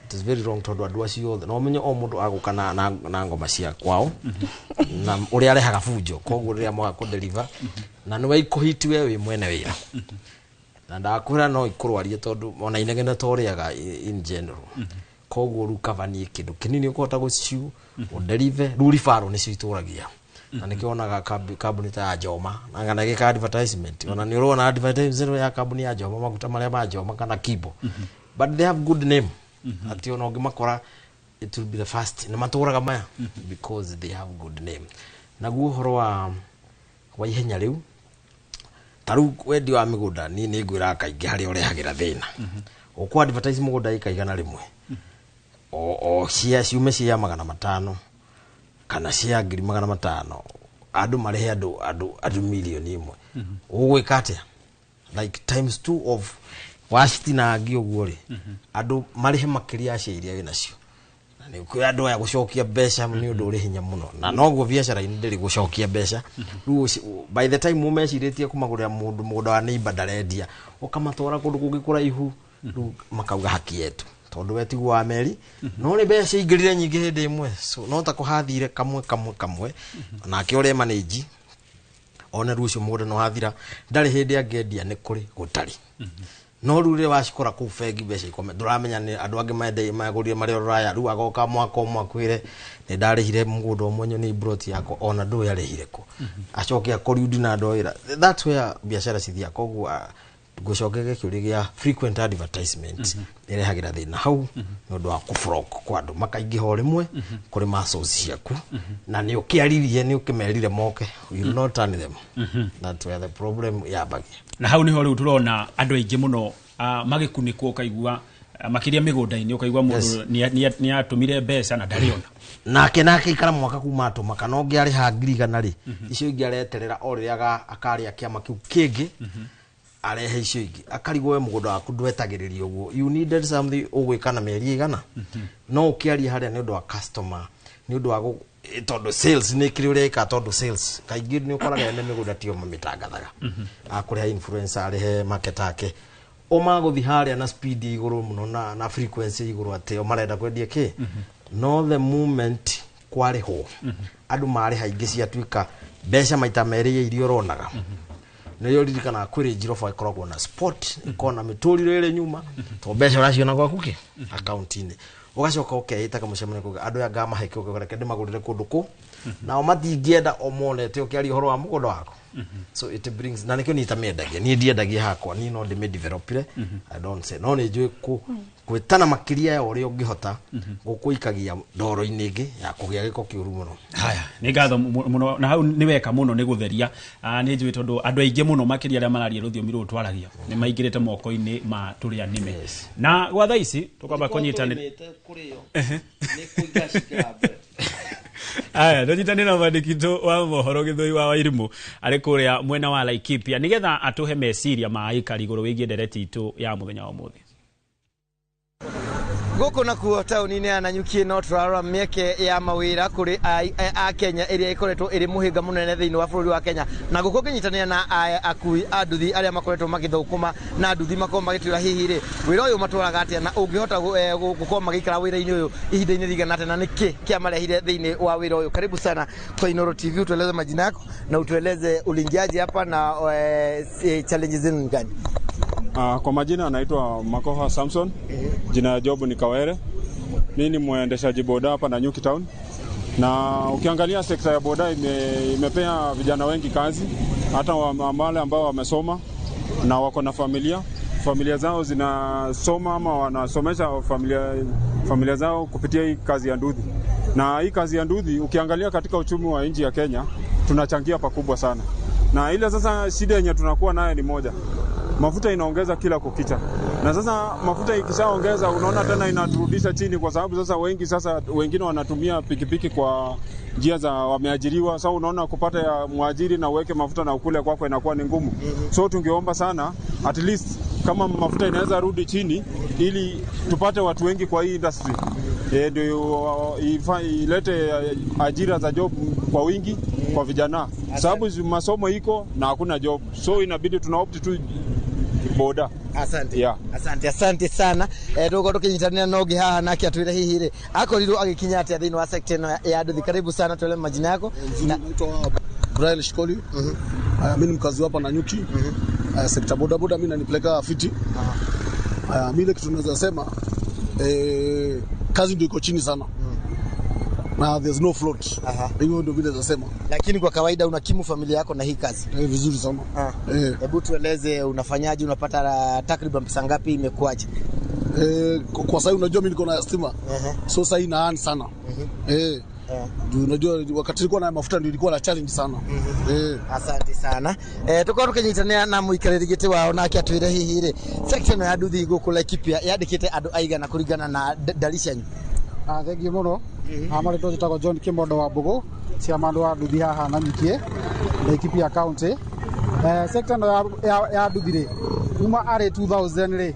it is very wrong to do acio no menyo o mundu agukana na ngoma cia kwao na uri arehaga fujo koguo ria mwa ku deliver na no ikuhiti wewe mwene wira na ndakwira no ikurwarie tondu ona inegene toriaga in general koguo rukavanie kindu kinini ukota guciu udelive ruri faro ni cituragia na nikionaga kambuni ta Joma na ngana gika advertisement ona ni urona advertisement ya kambuni ya Joma maguta maria ma Joma kana Kibo but they have good name ati ona ngimakora it will be the first na maturaga maya because they have good name na guo horo wa ihenya riu taru wendi wa migunda ni ngwira kaingi hari urehagira thina ukwa advertise mugunda ikaigana rimwe o cia ciume cia 500 kana cia 500 andu marehe andu milioni imwe ugwika atia like times 2 of washitina ngi uguo ri andu marehe makiria cia iria wina cio na ni ku andu ya gucokia besha ni undu uri hinya muno na noguo biashara ini ndiri gucokia besha by the time mumeciritie kumagurira mundu mugunda wa neighbor ndarendia ukamatwara kundu kungikura ihu makauga haki yetu tondu wetigu wa meri no ni besha ingirire nyingi hindi imwe so no ta kuhathire kamwe na ke ore manage ona rucio mugunda no hathira ndari hindi angendia ni kuri gutari no rure washikora ku fegi besha ikome duramenya ni andu angi mende magurire mari oraya ru agoka mwaka umwe ni ndarihire mugunda omwenyo ni broti yako ona ndu yarihire ko acokia koriudi na ndoira that's where biashara cithia koguo gucokege kiurigia frequent advertisement irehagira thina hau no ndo akufrok kwando makaingi ho rimwe kuri masoci yaku na ni ukiaririe ni ukimerire moke you not turn them that's where the problem yabagia na hau niho riu turona andu aingi muno magikunikwo ukaigua makiria migunda-ini ukaigua mundu ni atumire mbeca na ndariona nake ikara mwaka kuma atuma kana ongi ari ha ngirigana ri icio ingi areterera oriaga akaria kiama kiu kingi arehe icio ingi akarigwo mugunda waku ndwetagiririo uguo you needed something ugwikana mieri igana no ukiaria haria ni undu wa customer ni undu wa tondu sales ni kiriureka tondu sales kaingi ni ukoraga ene migunda tio mamitangathaga akuriha influencer arehe market yake omaguthi haria na speed iguru muno na frequency iguru ate o marenda kwendia ki no the moment kwariho andu mari haingi cia twika besha maita meri irio ronaga niyo ririkana kwiri jirofa ikoragwo na sport ikona miturire ile nyuma to besha racio na gwaku ki account ini ugacoka ukeita kamucemania kuga andu anga maheke ugereke ndimagurire kundu ku na o matingienda omonete ukiari horo wa mugunda wako so it brings na nikyo nitamendagia ni ndiendagia hakwa ni no ndime developire I don't say no ni njui kwitana makiria ya uri ungihota gukuikagia ndoro-ini ingi ya kugia giko kiuru muno haya ni ngatho muno na hau ni weka muno ni gutheria ni njui tondu andu aingi muno makiria aria mararia ruthiomi ru twaragia ni maingirite moko-ini ma turia nime na gwa thaa ici tukwamba kunyitanira ni kuigashika aya ndojitani na mandikito wa mohoro githoi wa Wairimu ari kuria mwena wa Laikipia nigetha atuhe meciria ma aikari iguru wigie ndereti itu ya muthenya wa muthi Goko na kuo tauni-ini ya Nanyuki no turarora mieke ya mawira kuri a Kenya iria ikoretwo iri muhinga munene thiini wa bururi wa Kenya na guko kinyitania na akui a nduthi aria makoretwo magithukuma na nduthi makorwo magitwira hihi ri wira uyu matwaraga atia na ungihota gukorwo magikara wira-ini uyu ihinda-ini rigana atia na niki kia marehire thiini wa wira uyu. Karibu sana kwa Inooro TV, utueleze majina yako na utueleze ulingiaji hapa na challenges zenu gani? Kwa majina anaitwa Makoha Samson, jina ya job ni Kawere. Mimi ni mwendeshaji boda hapa Nanyuki Town. Na ukiangalia sekta ya boda imepea vijana wengi kazi, hata wale ambao wamesoma na wako na familia zao zinasoma ama wanasomesha familia zao kupitia hii kazi ya nduthi. Na hii kazi ya nduthi ukiangalia katika uchumi wa nchi ya Kenya tunachangia pakubwa sana. Na ile sasa shida yenye tunakuwa nayo ni moja. Mafuta inaongeza kila kukicha. Na sasa mafuta ikishaongeza unaona tena inaturudisha chini kwa sababu sasa wengine wanatumia pikipiki kwa njia za wameajiriwa. Sasa unaona kupata ya mwajiri na uweke mafuta na ukule kwako inakuwa ni ngumu. So tungeomba sana at least kama mafuta inaweza rudi chini ili tupate watu wengi kwa hii industry. Ndio ilete ajira za job kwa wingi kwa vijana. Sababu masomo iko na hakuna job. So inabidi tunaopt tu boda. Asante. Yeah. Asante sana. Tuko tukinyitania nogi haha nake atwire hihi ri. Akorirwo agikinya atia thiini wa sector ya nduthi. Karibu sana, tuele majina yako. Naitwa Brian Shikoli. Mimi ni mkazi hapa Nanyuki. Sector boda mimi nanipeleka fiti. Mimi ile kitu naweza sema kazi ndio iko chini sana. Na there's no float. Hiyo ndio vile nasema. Lakini kwa kawaida unakimu familia yako na hii kazi? Vizuri sana. Hebu tueleze unafanyaje, unapata takriban pesa ngapi, imekuaje? Kwa sasa unajua mimi niko na stima. So sasa ina earn sana. Unajua wakati nilikuwa na mafuta ndio ilikuwa na challenge sana. Asante sana. Tuko tukinyitania na muikariri giti wao nake atwire hihi ri section ya nduthi guku Laikipia yandikite andu aigana kuringana na dalishanyu? Thank you muno. Amarito jitagwo John Kimondo wa Mbugu cia mandu wa nduthi haha Nanyuki Laikipia county. Sector ya nduthi ri kuma ari 2000 ri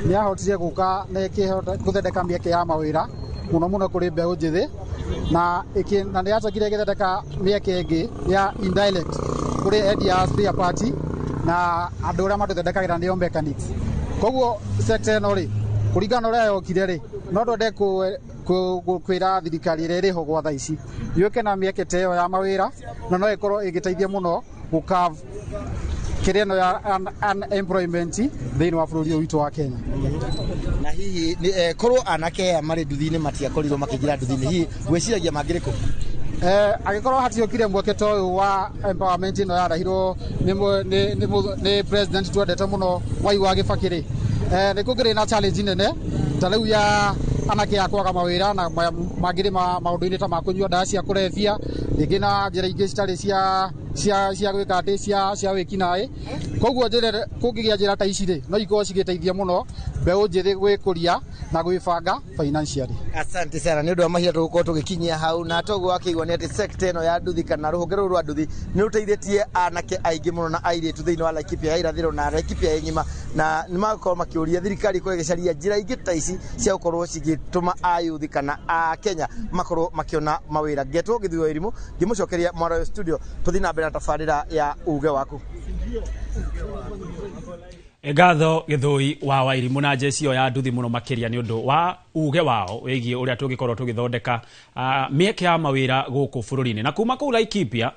ni ahotire guka na ikihota kuthondeka mieke ya mawira muno kuri mbeu njithi na ni yacokire githondeka mieke ingi ya indirect kuri endia spare party na andu aria matuthondekagira nio mechanics. Koguo sector ino ri kuringana uria yokire ri no ndende kwira thirikari ire riho gwa thaa ici yuke na mieke teo ya mawira na no ikorwo igiteithia muno gukava kireno ya unemployment thiini wa bururi witu wa Kenya. Na hihi korwo anake ya mari nduthi-ini matiakorirwo makigira nduthi-ini hihi gwiciragia mangiriko? Agikorwo hatiokire mweke to uyu wa empowerment ino yarahirwo ni president twendete muno Mwai wa Kibaki ri ni kugire na challenge nene ta riu ya anake yakwaga mawira na magire maundu-ini ta makunyua ndawa cia kurevia ringi na njira ingi citari cia gwika ati cia wikinai. Koguo njire kungigia njira ta ici ri no ikorwo cigiteithia muno mbeu njithi gwikuria na gwibanga financially. Asante sana, ni undu wa mahia tugukorwo tugikinyia hau na toguo akigwa ni ati sector ino ya nduthi kana ruhonge ruru rwa nduthi ni ruteithitie anake aingi muno na airitu thiini wa Laikipia ya irathiro na Laikipia yenyima na ni magakorwo makiuria thirikari ko igicaria njira ingi ta ici cia gukorwo cigituma ayuthi kana a Kenya makorwo makiona mawira. Ngetwo Githui wa Wairimu ngimucokeria mwara studio tuthi na mbere na tafarira ya uge waku. Ngatho Githui wa Wairimu na njecio ya nduthi muno makiria ni undu wa uge wao wigie uria tungikorwo tugithondeka mieke ya mawira guku bururi-ini. Na kuma kuu Laikipia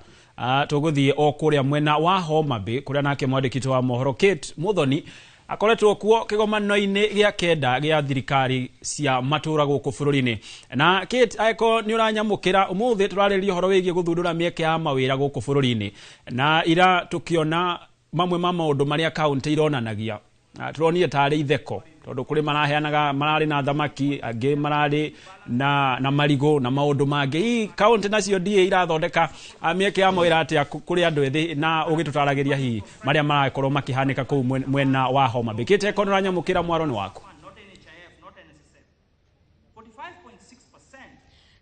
tuguthie o kuria mwena wa Homa Bay kuria nake mwandikito wa mohoro Kate Muthoni akoretwo kuo kigomano-ini gia kenda gia thirikari cia matura guku bururi-ini na Kate Aiko ni uranyamukira umuthi turariria horo wigie guthundura mieke ya mawira guku bururi-ini na ira tukiona mamwe ma maundu maria county ironanagia turonire tari itheko tondu kuri maraheanaga marari na thamaki angi marari na marigo na maundu mangi i county nacio die irathondeka mieke ya mawira atia kuri andu ethi na ugitutaragiria hi maria marakorwo makihanika kuu mwena wa Homa Bay. Kate Aiko uranyamukira mwaro ni wako.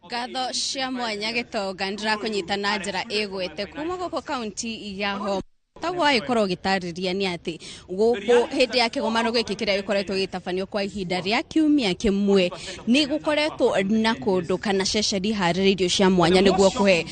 Ngatho cia mwanya Gitonga ndirakunyita na njira igwete kuma guku county ya Homa tagwa ikorwo gitariria ni ati guku hindi ya kigomano giki kiria gikoretwo gitafanio kwa ihinda ria kiumia kimwe ni gukoretwo na kundu kana ceceni hariririo cia mwanya niguo kuhe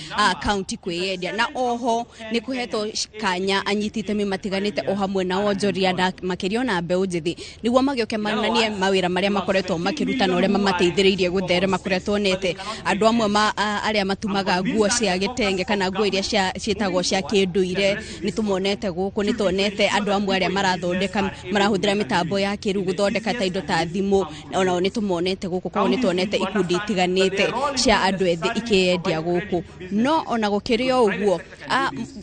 county kwiyendia na oho ni kuhetwo kanya anyiti itemi matiganite o hamwe na wonjoria na makirio na mbeu njithi niguo magioke mananie mawira maria makoretwo makiruta na uria mamateithiriirie gutherema kuria tuonete andu amwe aria matumaga nguo cia gitenge kana nguo iria cietagwo cia kinduire ni tumonete guku ni tuonete andu amwe aria marathondeka marahuthira mitambo ya kiru guthondeka ta indo ta thimu ona ni tumonete guku kwa ni tuonete ikundi itiganite cia andu ethi ikiendia guku no ona gukirio uguo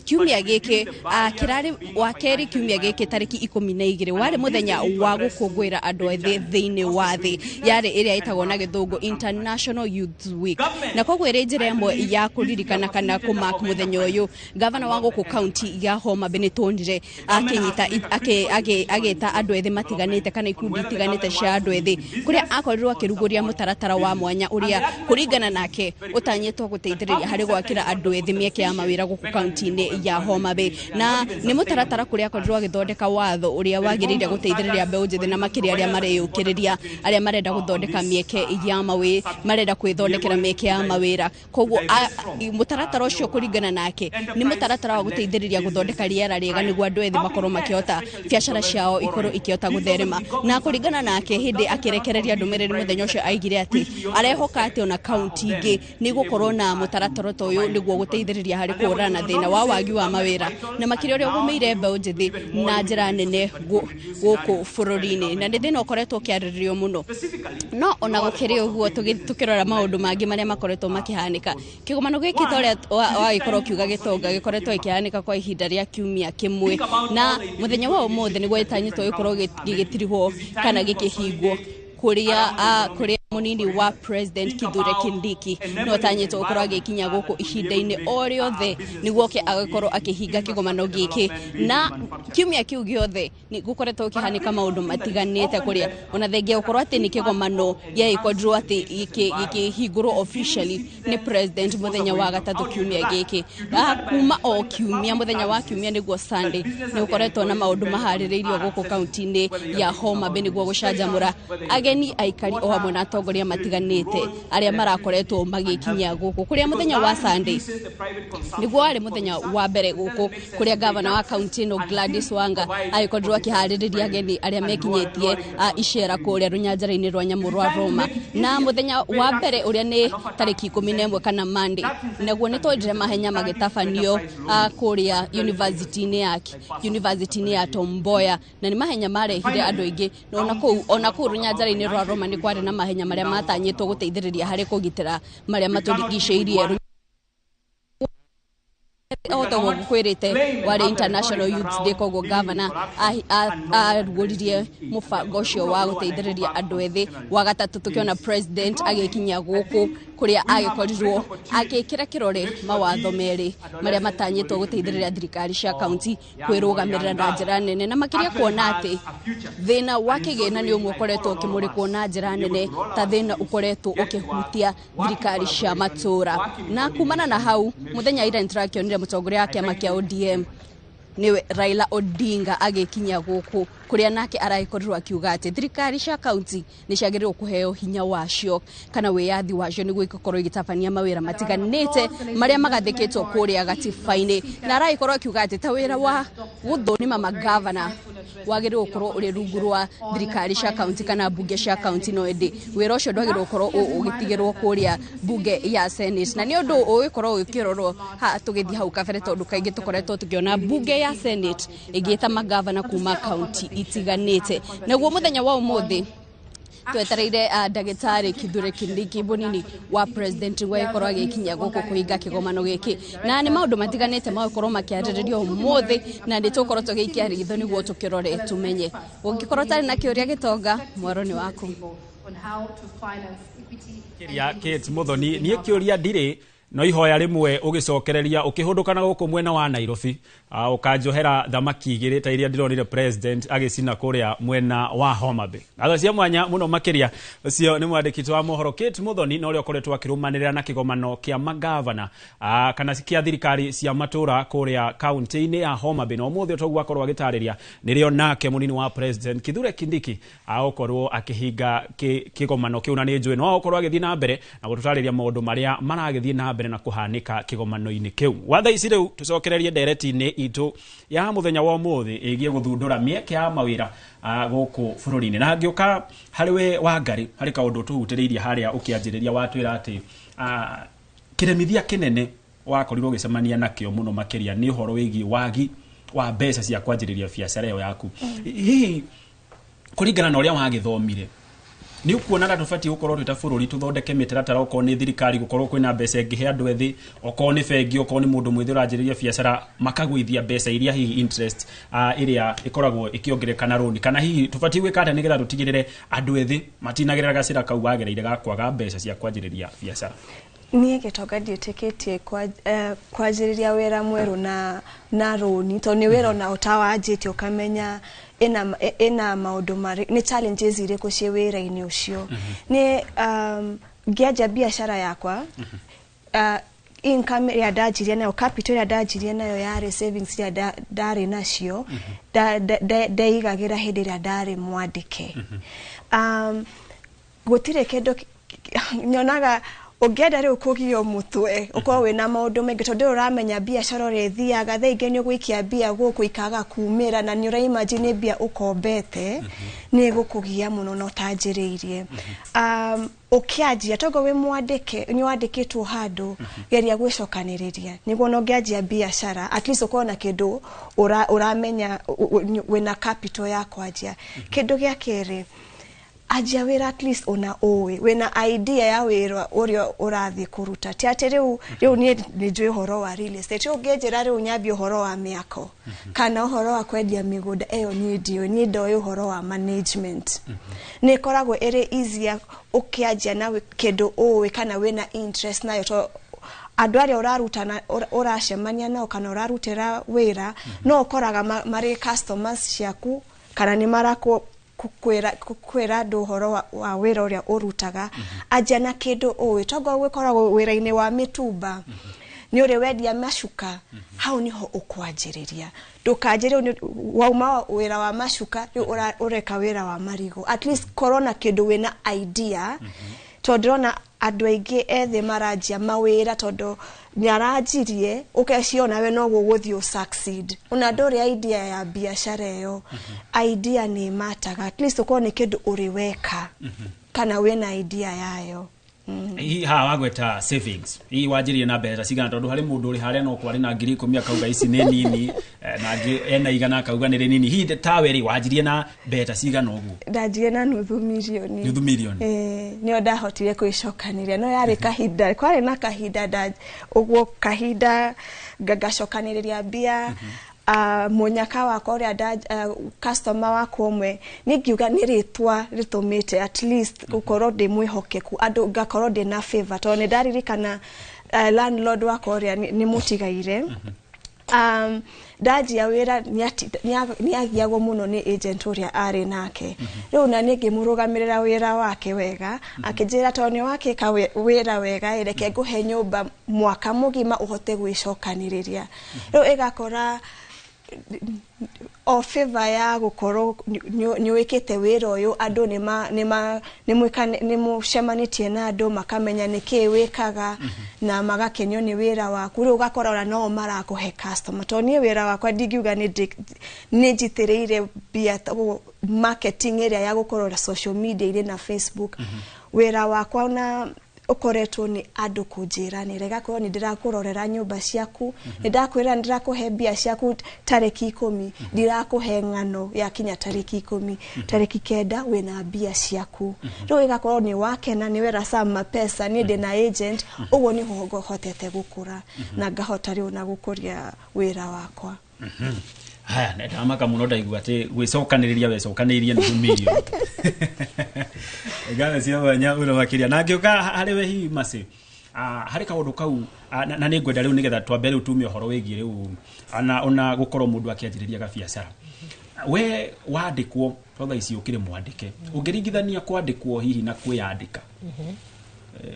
kiumia giki kirari wa keri kiumia giki tariki 12 wari muthenya wa gukungwira andu ethi thiini wa thi yari iria itagwo na githungu International Youth Week na koguo iri njira imwe ya kuririkana kana kumark muthenya uyu governor wa guku county ya Homa Bay tonire akinyita ageta andu ethi matiganite kana ikundi itiganite cia andu ethi kuria akorirwo akiruguria mutaratara wa mwanya uria kuringana nake utanyitwo guteithiriria hari gwakira andu ethi mieke ya mawira guku county-ini ya Homa Bay na ni mutaratara kuria akorirwo agithondeka watho uria wagiriire guteithiriria mbeu njithi na makiria aria mareyukiriria aria marenda guthondeka mieke ya mawira marenda kwithondekera mieke ya mawira koguo mutaratara ucio kuringana nake ni mutaratara wa guteithiriria guthondeka riera riega niguo andu ethi makorwo makiota biashara ciao ikorwo ikiota gutherema na kuringana nake hindi akirekereria ndumiriri muthenya ucio aigire ati arehoka ati ona county ingi ni gukorwo na mutaratara uyu niguo guteithiriria hari kurana na thina wa wagi wa mawira na makiria uria gumeire mbeu njithi na njira nene guku bururi-ini na ni thina ukoretwo kiariririo muno no ona gukiri uguo tukirora maundu mangi maria makoretwo makihanika kigomano giki toria wa ikorwo kiuga Gitonga gikoretwo ikihanika kwa ihinda ria kiumia kimwe na muthenya wa umuthi niguo itanyitwo ikorwo gigitirihwo kana gikihingwo kuria munini wa president Kithure Kindiki no tanyitwo ukorwo agikinya guku ihinda-ini o riothe niguo ke agakorwo akihinga kigomano giki na kiumia kiu giothe ni gukoretwo kihanika maundu matiganite kuria ona thengia ukorwo ati ni kigomano ya ikodro ati ikihingurwo officially ni president muthenya wa gatatu kiumia giki kuma o kiumia muthenya wa kiumia niguo Sunday ni ukoretwo na maundu mahaririirio guku county-ini ya Homa Bay niguo gucanjamura ageni aikari o hamwe na atongoria matiganite aria marakoretwo magikinya guku kuria muthenya wa Sunday niguo ari muthenya wa mbere guku kuria governor wa county no Gladys Wanga aikorirwo akihaririria ageni aria mekinyitie icera kuria runyanjara-ini rwa nyamu rwa Roma na muthenya wa mbere uria ni tariki 11 kana Monday naguo ni twendire mahenya magitafanio kuria university-ini ya Tom Mboya na ni mahenya marehire andu aingi ona ku runyanjara-ini rwa Roma ni kwari na mahenya maria matanyitwo guteithiriria hari kugitira maria maturigiceirie otogo kwirite wari International Youth Day kogo governor aruguririe mubango ucio wa guteithiriria andu ethi wa gatatu tukiona president agikinya guku kuria agikorirwo agikira kirore mawatho meri maria matanyitwo guteithiriria thirikari cia county kwirugamirira na njira nene na makiria kuona ati thina wa kigina ni umwe ukoretwo ukimurikwo na njira nene ta thina ukoretwo ukihutia thirikari cia matura na kumana na hau muthenya ira interaction mutongoria wake makia ODM niwe Raila Odinga agikinya guku kuria nake araikorirwo akiuga ati thirikari cia county ni ciagiriirwo kuheo hinya wacio kana wiyathi wacio niguo ikorwo igitafania mawira matiganite maria magathikitwo kuria gatiba-ini na araikorwo akiuga ati ta wira wa guthunima magavana wagiriirwo gukorwo uri rungu rwa thirikari cia county kana bunge cia county no indi wira ucio ndwagiriirwo gukorwo ugitigirwo kuria bunge ya Senate na ni undu ugikorwo ukirorwo ha tugithi hau kabere tondu kaingi tukoretwo tukiona bunge ya Senate igita magavana kuma county itiganite naguo muthenya wa umuthi twetereire ndagitari Kithure Kindiki Bunini wa president wa ikorwa gikinya guku kuinga kigomano giki na ni maundu matiganite makorwo makiariririo umuthi na nditukorwo tugiikia ritho niguo tukirore tumenye ungikorwo tari na kiuria gitonga mwaroni waku ya Kate Muthoni ni kiuria ndire no ihoya rimwe ugicokereria ukihundukana guku mwena wa Nairobi ukanjohera thamaki igiri ta iria ndironire president agicina kuria mwena wa Homa Bay atho cia mwanya muno makiria ucio ni mwandikiti wa mohoro Kate Muthoni no rio koretwo akirumanirira na kigomano kia magavana kana kia thirikari cia matura kuria county-ini ya Homa Bay no muthio togwa korwo agitariria nirio nake munini wa president Kithure Kindiki akorwo akihinga kigomano kiuna ni njwe no akorwo agithii na mbere na gututariria maundu maria maragithii na mbere na kuhanika kigomano-ini kiu watha ici riu tucokererie ndereti-ini itu ya muthenya wa umuthi igie guthundura mieke ya mawira guku bururi-ini na ngioka hariwe Wangari hari kaundu tuhutiriirie haria ukianjiriria watwira ati kiremithia kinene wakorirwo gicemania nakio muno makiria ni uhoro wigi wagi wa mbeca cia kwanjiriria biacara yo yaku hihi kuringana na uria wagithomire ni ukuona tufati ukorwo twita bururi tuthondeke mitaratara uko ni thirikari gukorwo kwina mbeca ngihe andu ethi uko ni bengi uko ni mundu mwithe uranjiriria biacara makagwithia mbeca iria hihi interest iria ikoragwo ikiongerekana roni kana hihi tufati gwikata nigetha tutigirire andu ethi matinagirira gacira kau wagereire gakwaga mbeca cia kwanjiriria biacara niä gä tonga ndiätä kwanjä wera mwerå na roni to nä wera na utawanjä te ukamenya ina maundu mari ni challenges ire ko cie wera-ini ucio ni ngianja biashara yakwa income ya dajiria nayo capital ya dajiria nayo yari savings ya dari nacio ndaigagira hindi ria ndari mwandike gutire kendo nyonaga ugenda ri ukugio mutwe uko wina maundu mengi tondu uramenya biashara ri thiaga tha ingi ni gwikia bia guku ikaga kumira na ni ura imagine bia ukombete ni gukugia muno no tanjiriirie ukianjia togo we mwandike ni wandikitwo handu geria gwicokaniriria niguo no ngianjia biashara at least ukona kindu uramenya wina capital ya kwanjia kindu gia keri ajia wira at least ona owe wena idea ya wira urio urathi kuruta ti ati riu ni njui horo wa real estate ungenjira riu nyambi horo wa miako kana horo wa kwendia migunda eyo ni ndo horo wa management ni koragwo ere easier ukiajia na kindu owe kana wena interest nayo to andu aria urarutana uracemania nao kana urarutira wira no ukoraga mari customers ciaku kana ni marako kukwira ndu horo wa wira uria urutaga aja na kindu uwi togo wikoragwo wira-ini wa mitumba ni uri wendia macuka hau niho ukwanjiriria ndukanjiriria wauma wira wa macuka ureka wira wa marigo at least corona kindu wina idea tondrona andu aingi ethe marajia mawira tondu nyaranjirie ukeciona we no guguthio succeed una ndori idea ya biashara yo idea ni mataga at least uko ni kindu uriweka kana wena idea yayo hii wagweta savings hii wajirie na mbeca cigana tondu hari mundu uri haria no kwari na 10,000 akauga ici ni nini na ngi ena igana akauga ni nini hii taweri wajirie na mbeca cigana uguo ndajirie na nuthu milioni ni ndahotire kwicokaniria no yari kahinda kwari na kahinda uguo kahinda ngacokaniria bia munyaka wakwa uria customer wakwa umwe ningiuga ni ritwa ritumite at least gukorwo ndi mwihokeku andu ngakorwo ndi na favor to ni ndaririkana landlord wakwa uria ni mutigaire ndajia wira ni agiagwo muno ni agent uria ari nake riu na ningi murugamirira wira wake wega akijira toni wake ka wira wega ireke guhe nyumba mwaka mugima uhote gwicokaniriria riu igakora o favor ya gukorwo ni wikite wira uyu andu ni mucemanitie na andu makamenya niki wikaga na magakenyo ni wira waku ri ugakora ora no marakuhe customer to ni wira wakwa ndingiuga ni njitireire bia marketing area ya gukorora social media ile na Facebook wira wakwa na ukoretwo ni andu kunjiranira gakorwo ni ndirakurorera nyumba ciaku ni ndakwira ndirakuhe mbia ciaku tariki 10 ndirakuhe ng'ano ya kinya tariki 10 tariki 9 wina mbia ciaku ro igakorwo ni wakena ni wera sama pesa ni ndina agent ugo ni hogo hotete gukura na ngahota riu na gukuria wira wakwa. Haya, ndamaka muno ndaigua ati gwicokaniriria wecokaniririe ni million. Egana cia banya uno makiria na ngioka hari we hi masi. Hari kaundu kau na ni ngwenda riu nigetha twambe riu tumie horo wigi riu ona gukorwo mundu akianjiriria ga biashara. We wandikwo totha ici ukire mwandike. Ungiringithania kwandikwo hihi na kwiyandika.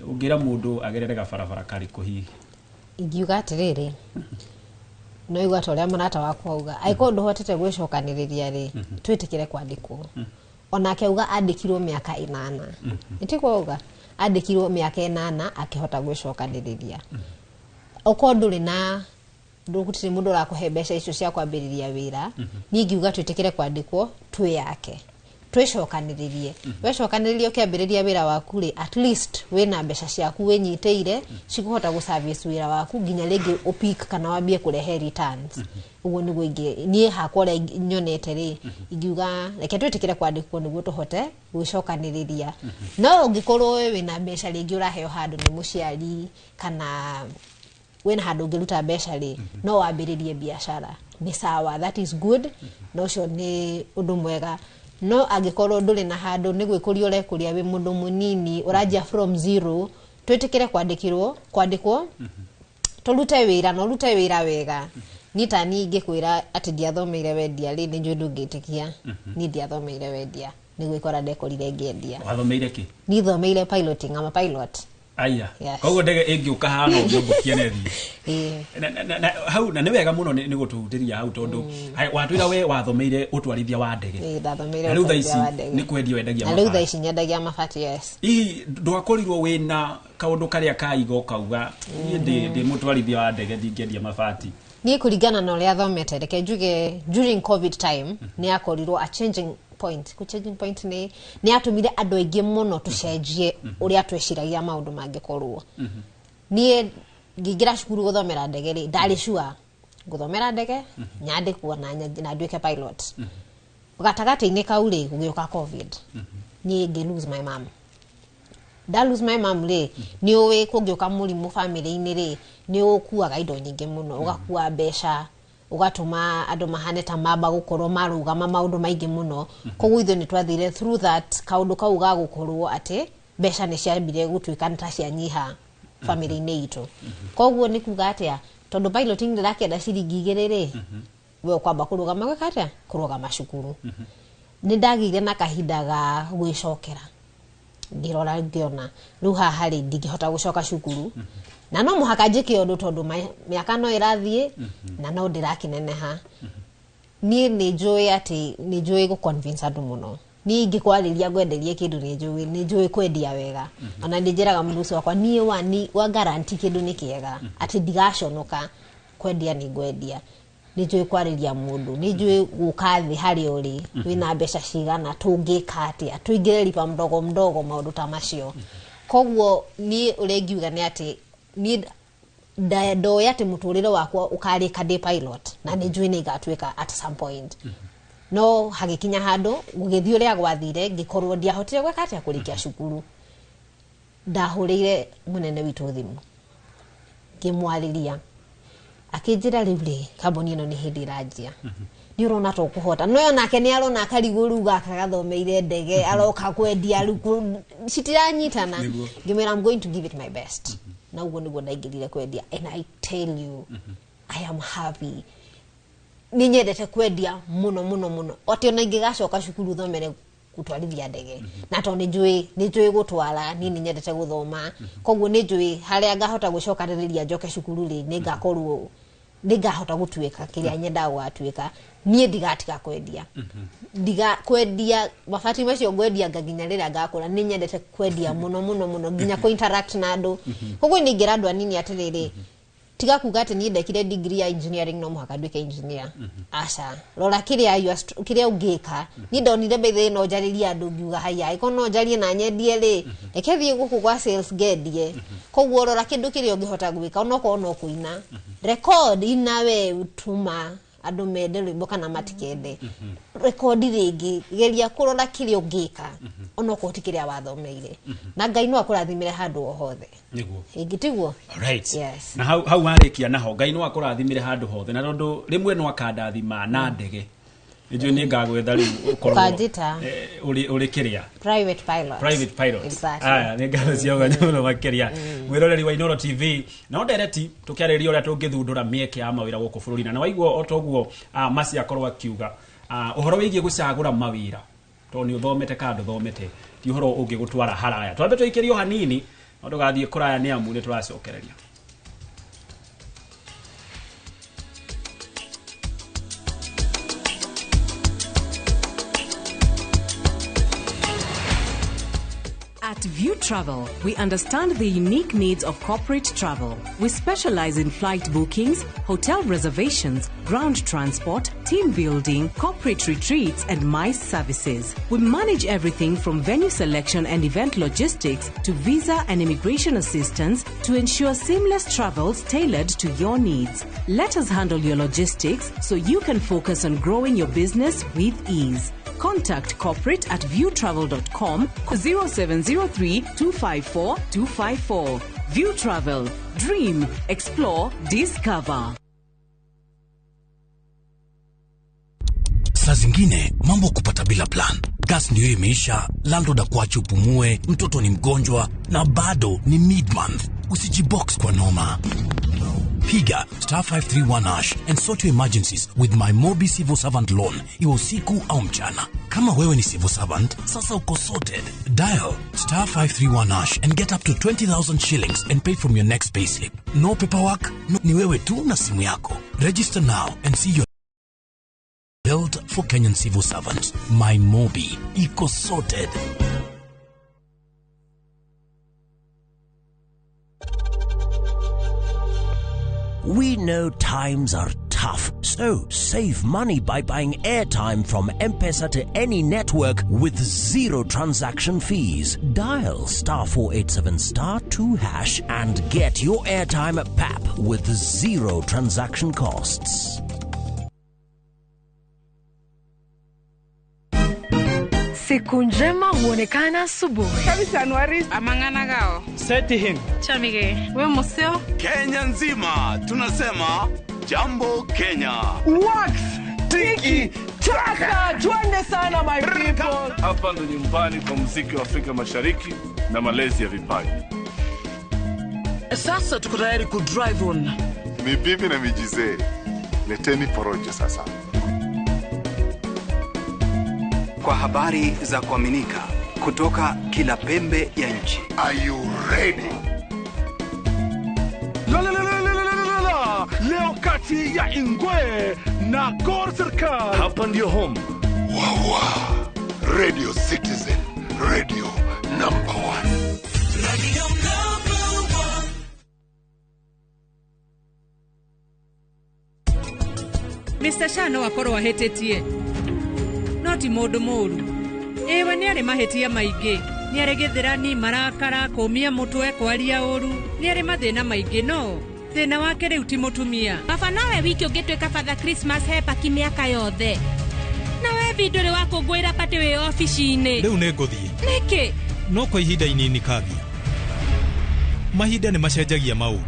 Ungira mundu agerere ga barabara kariku hihi. Ingiuga atiriri. No igwa toria munata wakwa uga aiko nduhotete gwicokaniriria ri twitikire kwandikwo onake uga andikirwo miaka 8 itiko uga andikirwo miaka 8 akihota gwicokaniriria uko nduri na ndugutire mundu rakuhe mbeca icio cia kwambiriria wira ningi uga twitikire kwandikwo twi yake twicokaniririe wecokaniririe ukiambiriria wira waku ri at least wina mbeca ciaku wenyiteire cikuhota guservice wira waku nginya rigi upik kana wambie kurehe returns uguo niguo ingi nie hakwa ri nyonete ri ingiuga reke twitikire kwandikwo niguo tuhote gwicokaniriria no ungikorwo wina mbeca ringi uraheo handu ni muciari kana wena handu ungiruta mbeca ri no wambiririe biashara ni sawa, that is good no cio ni undu mwega. No agikorwo nduri na handu ni gwikuria urekuria wi mundu munini urajia from zero twitikire kwandikwo turute wira no rute wira wega nita ningi kwira ati ndiathomeire wendia ri ni njui ndungitikia ni ndiathomeire wendia ni gwikora ndekorire ngiendia. Wathomeire ki? Ni thomeire piloting, ama pilot. Aya. Koguo ndege ingiuka hano ngombokia nethi. Hau na ni wega muno ni gututiria hau tondu watwira we wathomeire utwarithia wa ndege. Ndathomeire utwarithia wa ndege. Ni kwendia wendagia mabati. Rutha ici nyendagia mabati, yes. Ndwakorirwo wina kaundu karia kaigo kauga ndi mutwarithia wa ndege ndingendia mabati. Ni kuringana na uria thomete reke njuge during covid time ni akorirwo a changing point. Ku changing point ni atumire andu aingi muno tucenjie uria tweciragia maundu mangikorwo. Nie ngingira cukuru guthomera ndege ri ndari sure guthomera ndege nyandikwo na nduike pilot. Gatagati-ini kau ri gugiuka covid. Ni ngi lose my mom. Da lose my mom ri ni uwe kugiuka murimu family-ini ri ni ukuaga indo nyingi muno ugakua mbeca ugatuma andu mahane ta mamba gukorwo marugama maundu maingi muno koguo ithu ni twathire through that kaundu kau ga gukorwo ati mbeca ni ciambire gutwika nta cia nyiha family-ini itu koguo ni kuga atia tondu piloting ndirakenda ciringi 2 ri we kwamba kurugama gwika atia kurugama cukuru ni ndagire na kahinda ga gwicokera ngirora ngiona riu haha ri ndingihota gucoka cukuru na no muhaka njike undu tondu miaka no irathie na no ndirakineneha ni njui ati ni njui gu convince andu muno ni ngikwariria gwenderie kindu ni njui kwendia wega ona ndinjiraga mundu ucio wakwa ni wa guarantee kindu ni kiega ati ndigaconoka kwendia ni gwendia ni njui kwariria mundu ni njui gukathi hari uri wina mbeca cigana tungika atia tuingire lipa mdogo maundu ta macio koguo ni urengiuga ni ati ni ndo yate muturire wakwa ukarika ndi pilot na ni njui ni gatwika at some point no hagikinya handu gugithio ria gwathire ngikorwo ndiahotire gweka atia kurikia cukuru ndahurire munene witu thimu ngimwariria akinjira riu ri kambuni ino ni hindi irajia ni urona to kuhota no yo nake ni arona kariguru gagathomeire ndege aroka kwendia ruku citiranyitana ngimera I'm going to give it my best na ugo niguo ndaingirire kwendia and I tell you I am happy ni nyendete kwendia muno oti ona ingigacoka cukuru thomere gutwarithia ndege na to ni njui gutwara ni nyendete guthoma koguo ni njui haria ngahota gucokaniriria njoke cukuru ri ni ngakorwo ngahota gutwika kiria nyenda gwatwika nie ndigatika kwendia kwendia mabati macio ngwendia nginya rira ngakura ni nyendete kwendia muno nginya ku interact na andu koguo ni ngira andu anini atiriri tiga kuga ati ni ndekire degree ya engineering no muhaka nduike engineer aca rora kiria ungika ni ndonire bethe no njariria andu ngiuga haya iko no njarie na nyendie ri reke thie guku gwa sales gendie koguo rora kindu kiria ungihota gwika onoko no kuina record inawe utuma andu mende rwimbo kana matikende record ringi geria kurora kiria ungika onoko tikiria wathomeire na Ngai no akurathimire handu o hothe niguo ingitiguo alright yes na hau warikia naho Ngai no akurathimire handu hothe na tondu rimwe no akandathima na ndege ndio ni ngagwetha riu ukorwo uri kiria private pilot exactly ni ngalo cia no makiria mwiroreri wa Inoro TV no ndereti tukiariria uria tungithundura mieke ya mawira guku bururi na waiguo otoguo masi akorwa kiuga uhoro wigie gucagura mawira to ni uthomete kandu thomete ti uhoro ungigutwara haraya twambe tuikirio hanini no tugathie kuraya ni amu ni turacokereria. At View Travel, we understand the unique needs of corporate travel. We specialize in flight bookings, hotel reservations, ground transport, team building, corporate retreats, and MICE services. We manage everything from venue selection and event logistics to visa and immigration assistance to ensure seamless travels tailored to your needs. Let us handle your logistics so you can focus on growing your business with ease. Contact corporate at viewtravel.com 0703 254 254. View Travel. Dream, explore, discover. Saa zingine mambo kupata bila plan. Gas ndio imeisha, landlord akuache upumue, mtoto ni mgonjwa na bado ni mid-month. Usijibox kwa noma. Piga *531# and sort your emergencies with my Mobi Civil Servant Loan, iwe usiku au mchana. Kama wewe ni civil servant, sasa uko sorted. Dial *531# and get up to 20,000 shillings and pay from your next payslip. No paperwork, no, ni wewe tu na simu yako. Register now and see your built for Kenyan civil servants. My Mobi, iko sorted. We know times are tough, so save money by buying airtime from M-Pesa to any network with zero transaction fees. Dial *487*2# and get your airtime PAP with zero transaction costs. Siku njema huonekana asubuhi. Kabisa Anuari. Amangana gao. Seti hing. Chamige. We museo. Kenya nzima tunasema jambo Kenya. Wax. Tiki. Taka. Twende sana my people. Hapa ndo nyumbani kwa muziki wa Afrika Mashariki na malezi ya vipaji. Sasa tuko tayari ku drive on. Mibibi na mijize. Leteni porojo sasa. Kwa habari za kuaminika kutoka kila pembe ya nchi. Are you ready? Leo kati ya Ingwe na Gor Serikali. Hapa ndio home. Wawa. Radio Citizen. Radio number 1. Radio number 1. Mr. Shano akoro wahetetie. Noti mundu muru ewe ni ari mahetia maingi ni ari githirani marakara kumia mutwe kwaria uru ni ari mathina maingi no thina wake riu ti mutumia baba nawe wiki ungitwika Father Christmas hepa kimiaka yothe nawe bidore wako ngwira pati we ofici-ini riu ni nguthie niki no kwa ihinda inini kathia mahinda ni macenjagia maundu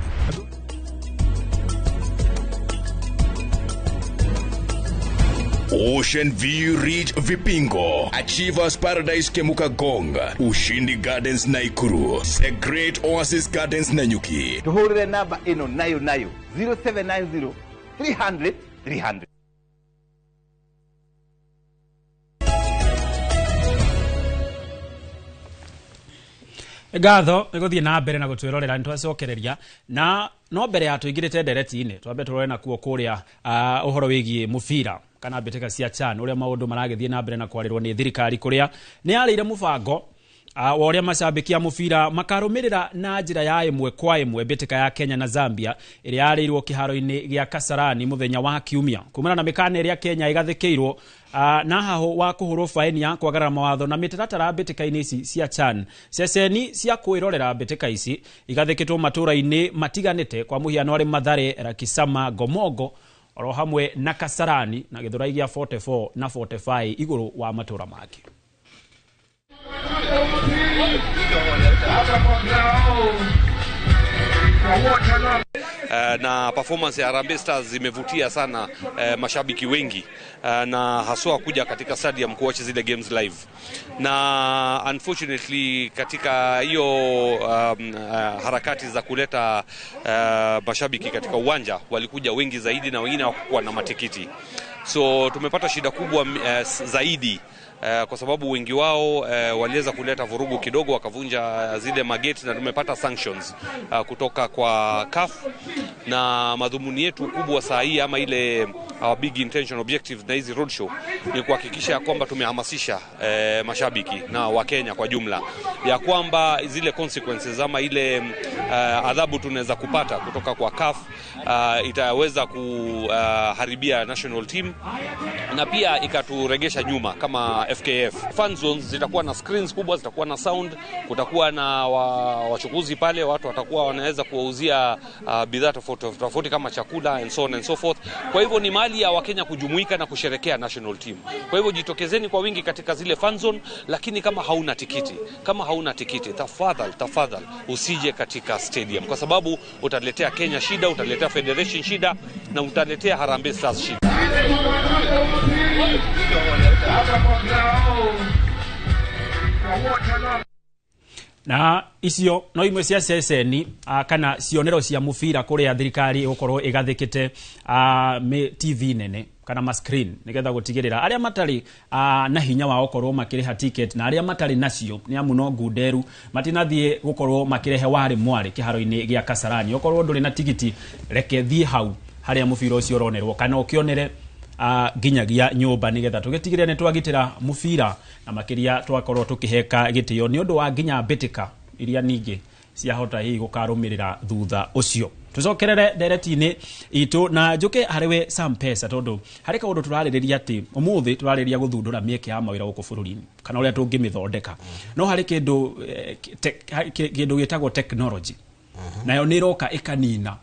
Ocean View Ridge Vipingo, Achievers Paradise Kemuka Gong, Ushindi Gardens Naikuru, The Great Oasis Gardens Nanyuki. Tuhurire namba ino nayo 0790 300 300. Gatho iguthie na mbere na gutwirorera ntwacokereria na no mbere ya tuingirite ndereti-ini twambe turore na kuo kuria uhoro wigie mubira kana mbeteka cia CHAN uria maundu maragithie na mbere na kwarirwo ni thirikari kuria ni yarire mubango wa uria macambiki a mubira makarumirira na njira ya imwe kwa imwe mbitika ya Kenya na Zambia iria yarirwo kiharo-ini gia Kasarani muthenya wa Kiumia kumana na mikana iria Kenya igathikirwo na haho wa kuhurwo faini ya kwagarara mawatho na mitaratara mbitika-ini ici cia CHAN. Ceceni cia kwirorera mbitika ici igathikitwo matura-ini matiganite kwa muhiano ari Mathare, Rakisama, Gomogo oro hamwe na Kasarani na Githurai gia 44 na 45 iguru wa matura maki. Na performance ya Harambee Stars zimevutia sana mashabiki wengi na haswa kuja katika stadium kuwatch zile games live. Na unfortunately katika hiyo harakati za kuleta mashabiki katika uwanja walikuja wengi zaidi na wengine hawakuwa na matikiti. So tumepata shida kubwa zaidi kwa sababu wengi wao waliweza kuleta vurugu kidogo, wakavunja zile mageti na tumepata sanctions kutoka kwa CAF. Na madhumuni yetu kubwa saa hii ama ile our big intention objective na hizi roadshow ni kuhakikisha kwamba tumehamasisha mashabiki na Wakenya kwa jumla ya kwamba zile consequences ama ile adhabu tunaweza kupata kutoka kwa CAF itaweza kuharibia national team na pia ikaturegesha nyuma kama FKF. Fan zones zitakuwa na screens kubwa, zitakuwa na sound, kutakuwa na wachukuzi pale, watu watakuwa wanaweza kuwauzia bidhaa tofauti kama chakula and so on and so forth. Kwa hivyo ni mahali ya Wakenya kujumuika na kusherekea national team. Kwa hivyo jitokezeni kwa wingi katika zile fan zone, lakini kama hauna tikiti, tafadhali usije katika stadium kwa sababu utaletea Kenya shida, utaletea federation shida na utaletea Harambee Stars shida. Na icio no imwe cia ceceni kana cionero cia mubira kuria thirikari igukorwo igathikite TV nene kana ma screen nigetha gutigirira aria matari na hinya wa gukorwo makiriha ticket na aria matari nacio ni amu no ngunderu matinathie gukorwo makirehe wari mwari kiharo-ini gia Kasarani gukorwo nduri na tigiti reke thie hau haria mubira ucio ronerwo kana ukionere ginyagia nyumba nigetha tugitigire ne twagitira mubira na makiria twakorwo tukiheka gitio ni undu wa ginya mbitika iria ningi cia hota hii gukarumirira thutha ucio. Tucokerere ndereti-ini itu na njuke hariwe Sampesa tondu hari kaundu turaririria ati umuthi turaririria guthundura mieke ya mawira guku bururi-ini kana uria tungimithondeka no hari kindu gitagwo technology nayo ni roka ikanina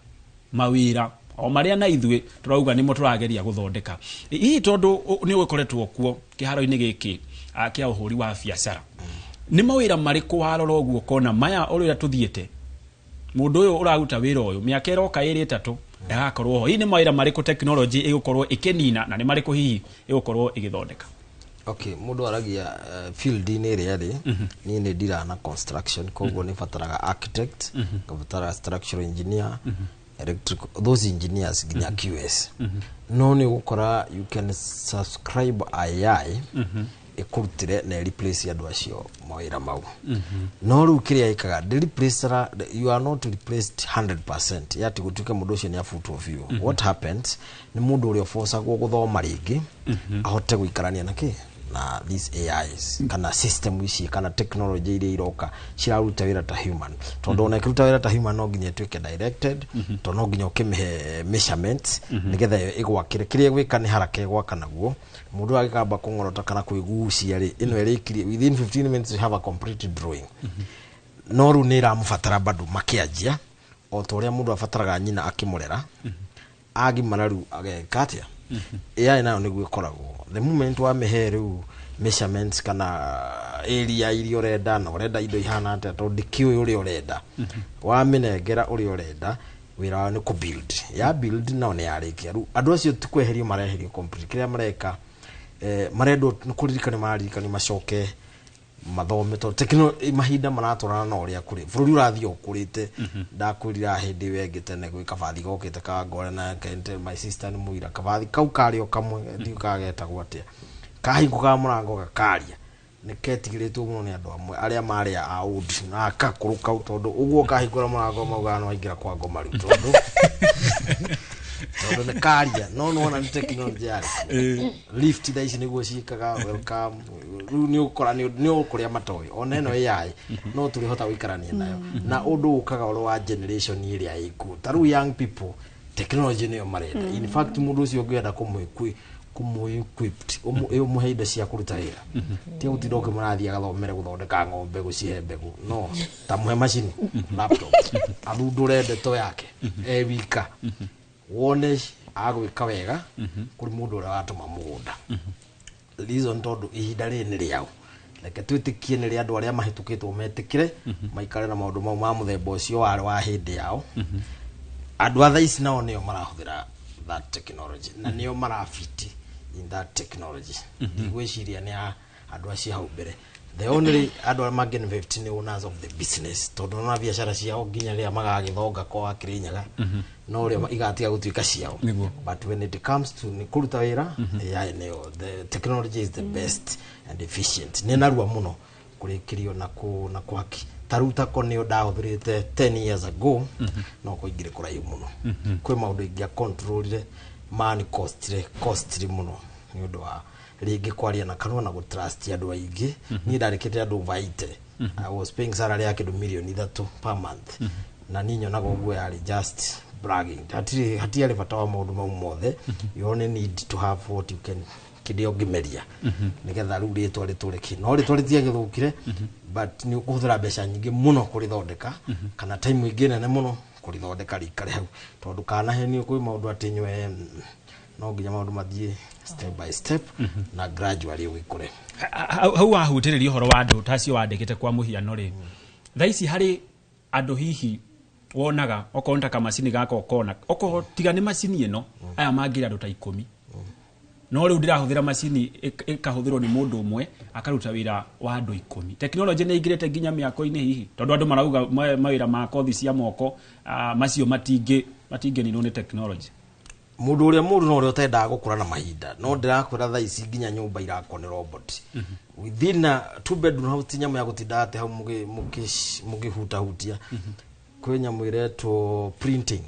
mawira o maria na ithwe turauga nimo turageria guthondeka hii tondu ni ukoretwo kuo kiharo-ini giki kia uhuri wa biacara ni mawira mariku warora uguo kona maya urira tuthiete mundu uyu uraguta wira uyu miaka iroka iri 3 ndagakorwo ho hii ni mawira mariku technology igukorwo ikinina na ni mariku hihi igukorwo igithondeka. Okay, mundu aragia field ni ri ni ndira na construction koguo ni fataraga architect fataraga structural engineer electrical, those engineers ginya QS. No ni gukora you can subscribe AI ikurutire na replace andu acio mawira mau. No ru kiria ikaga replacer, you are not replaced 100%. Yati gutuke mundu ucio ni afutu of you. What happens ni mundu uri force guthoma ringi ahote guikarania naki na these AIs kana system ici kana technology iria iroka ciraruta wira ta human tondu ona ikiruta wira ta human no nginya tuike directed to no nginya ukimihe measurements nigetha igwakire kiria gwika ni haraka gwaka naguo mundu agikamba kungorota kana kuigucia ri ino iri within 15 minutes you have a complete drawing. No ru ni ramufatara bado makianjia o toria mundu afataraga nyina akimurera agimana ru agekatia AI nayo niguo ikoragwo the moment wa meheru measurements kana area iria urenda na urenda indo ihana ate to dikiwe uri urenda wa minengera uri urenda wira ni ku build ya build na ne yarikia ru andu acio tukweherio mareherio complete kiria mareka marendo kuririkana marikani macoke mathome to technology mahinda maratorana na uria kuri bururi urathio kurite ndakurira hindi wenge tene gwika bathi gokite ka ngore na kente my sister ni muira kabathi kau kario kamwe ndi kageta gwatia kahingu ka murango gakaria ni ketigiritwo muno ni andu amwe aria mari a old na akakuruka tondu uguo kahingura murango mauga no aingira kwa ngoma riu tondu tondu ni karia no na technology yari lift thaisi niguo ciikaga welcome ni ukora ni ukuria matoy ona no AI no tulihota wikarania nayo na undu ukaga oro wa generation iria iku taru young people technology ni marenda in fact mundu ucio ngenda equipped umuheida cia kuruta wira ti utidoke marathi agathomere guthondeka ng'ombe gucihe mbegu no tamuhe machine laptop athundure ndeto yake wika wone agwika wega kuri mundu uria watuma mugunda reason tondu ihinda ni riao leke twitikie ni ri andu aria mahitukitwo metikire maikare na maundu mau ma muthemba ucio wa hindi yao andu atha ici nao nio marahuthira that technology na nio marafiti in that technology igwiciria ni andu acio hau mbere the only andu aria magin 15 owners of the business tondu na biashara ciao nginya ria magagithonga kwa Kirinyaga no ria igatiga gutuika ciao but when it comes to ni kuruta wira AI nio the technology is the best and efficient ni narua muno kurikirio na kwaki taruta konio ndahuthirite 10 years ago no kuingire kuraihu muno kwi maundu ingia controlire man costly muno ni undu wa ringi kwaria na kanwa na gutrust andu aingi ni ndarikite andu vaite I was paying salary yake $1,300,000 per month na ninyo na gogo yari just bragging hati ali fatawa maundu mau mothe you only need to have what you can kidio gimeria nigetha riu ritwa rituriki no ritwaritie githukire but ni ukuthira mbeca nyingi muno kurithondeka kana time ingi nene muno kurithondeka rikare hau tondu kana he ni kwi maundu atinywe no nginya maundu mathie step by step na gradually wikure hau ahutiriria uhoro wa andu tacio wandikite kwa muhiano ri thaici hari andu hihi wonaga okonta ka macini gako okona tiga ni macini ino aya mangira andu ta 10 no riu ndirahuthira macini ikahuthirwo ni mundu umwe akaruta wira wa andu 10 technology ni ingirete nginya miako-ini hihi tondu andu marauga mawira ma kothi cia moko macio matingi ni no technology mundu uria no uri utendaga gukura na mahinda no ndirakwira tha ici nginya nyumba irako ni robot within a 2 bedroom house nyamu ya gutinda ate hau mugihuta hutia kwe nyamu ireto printing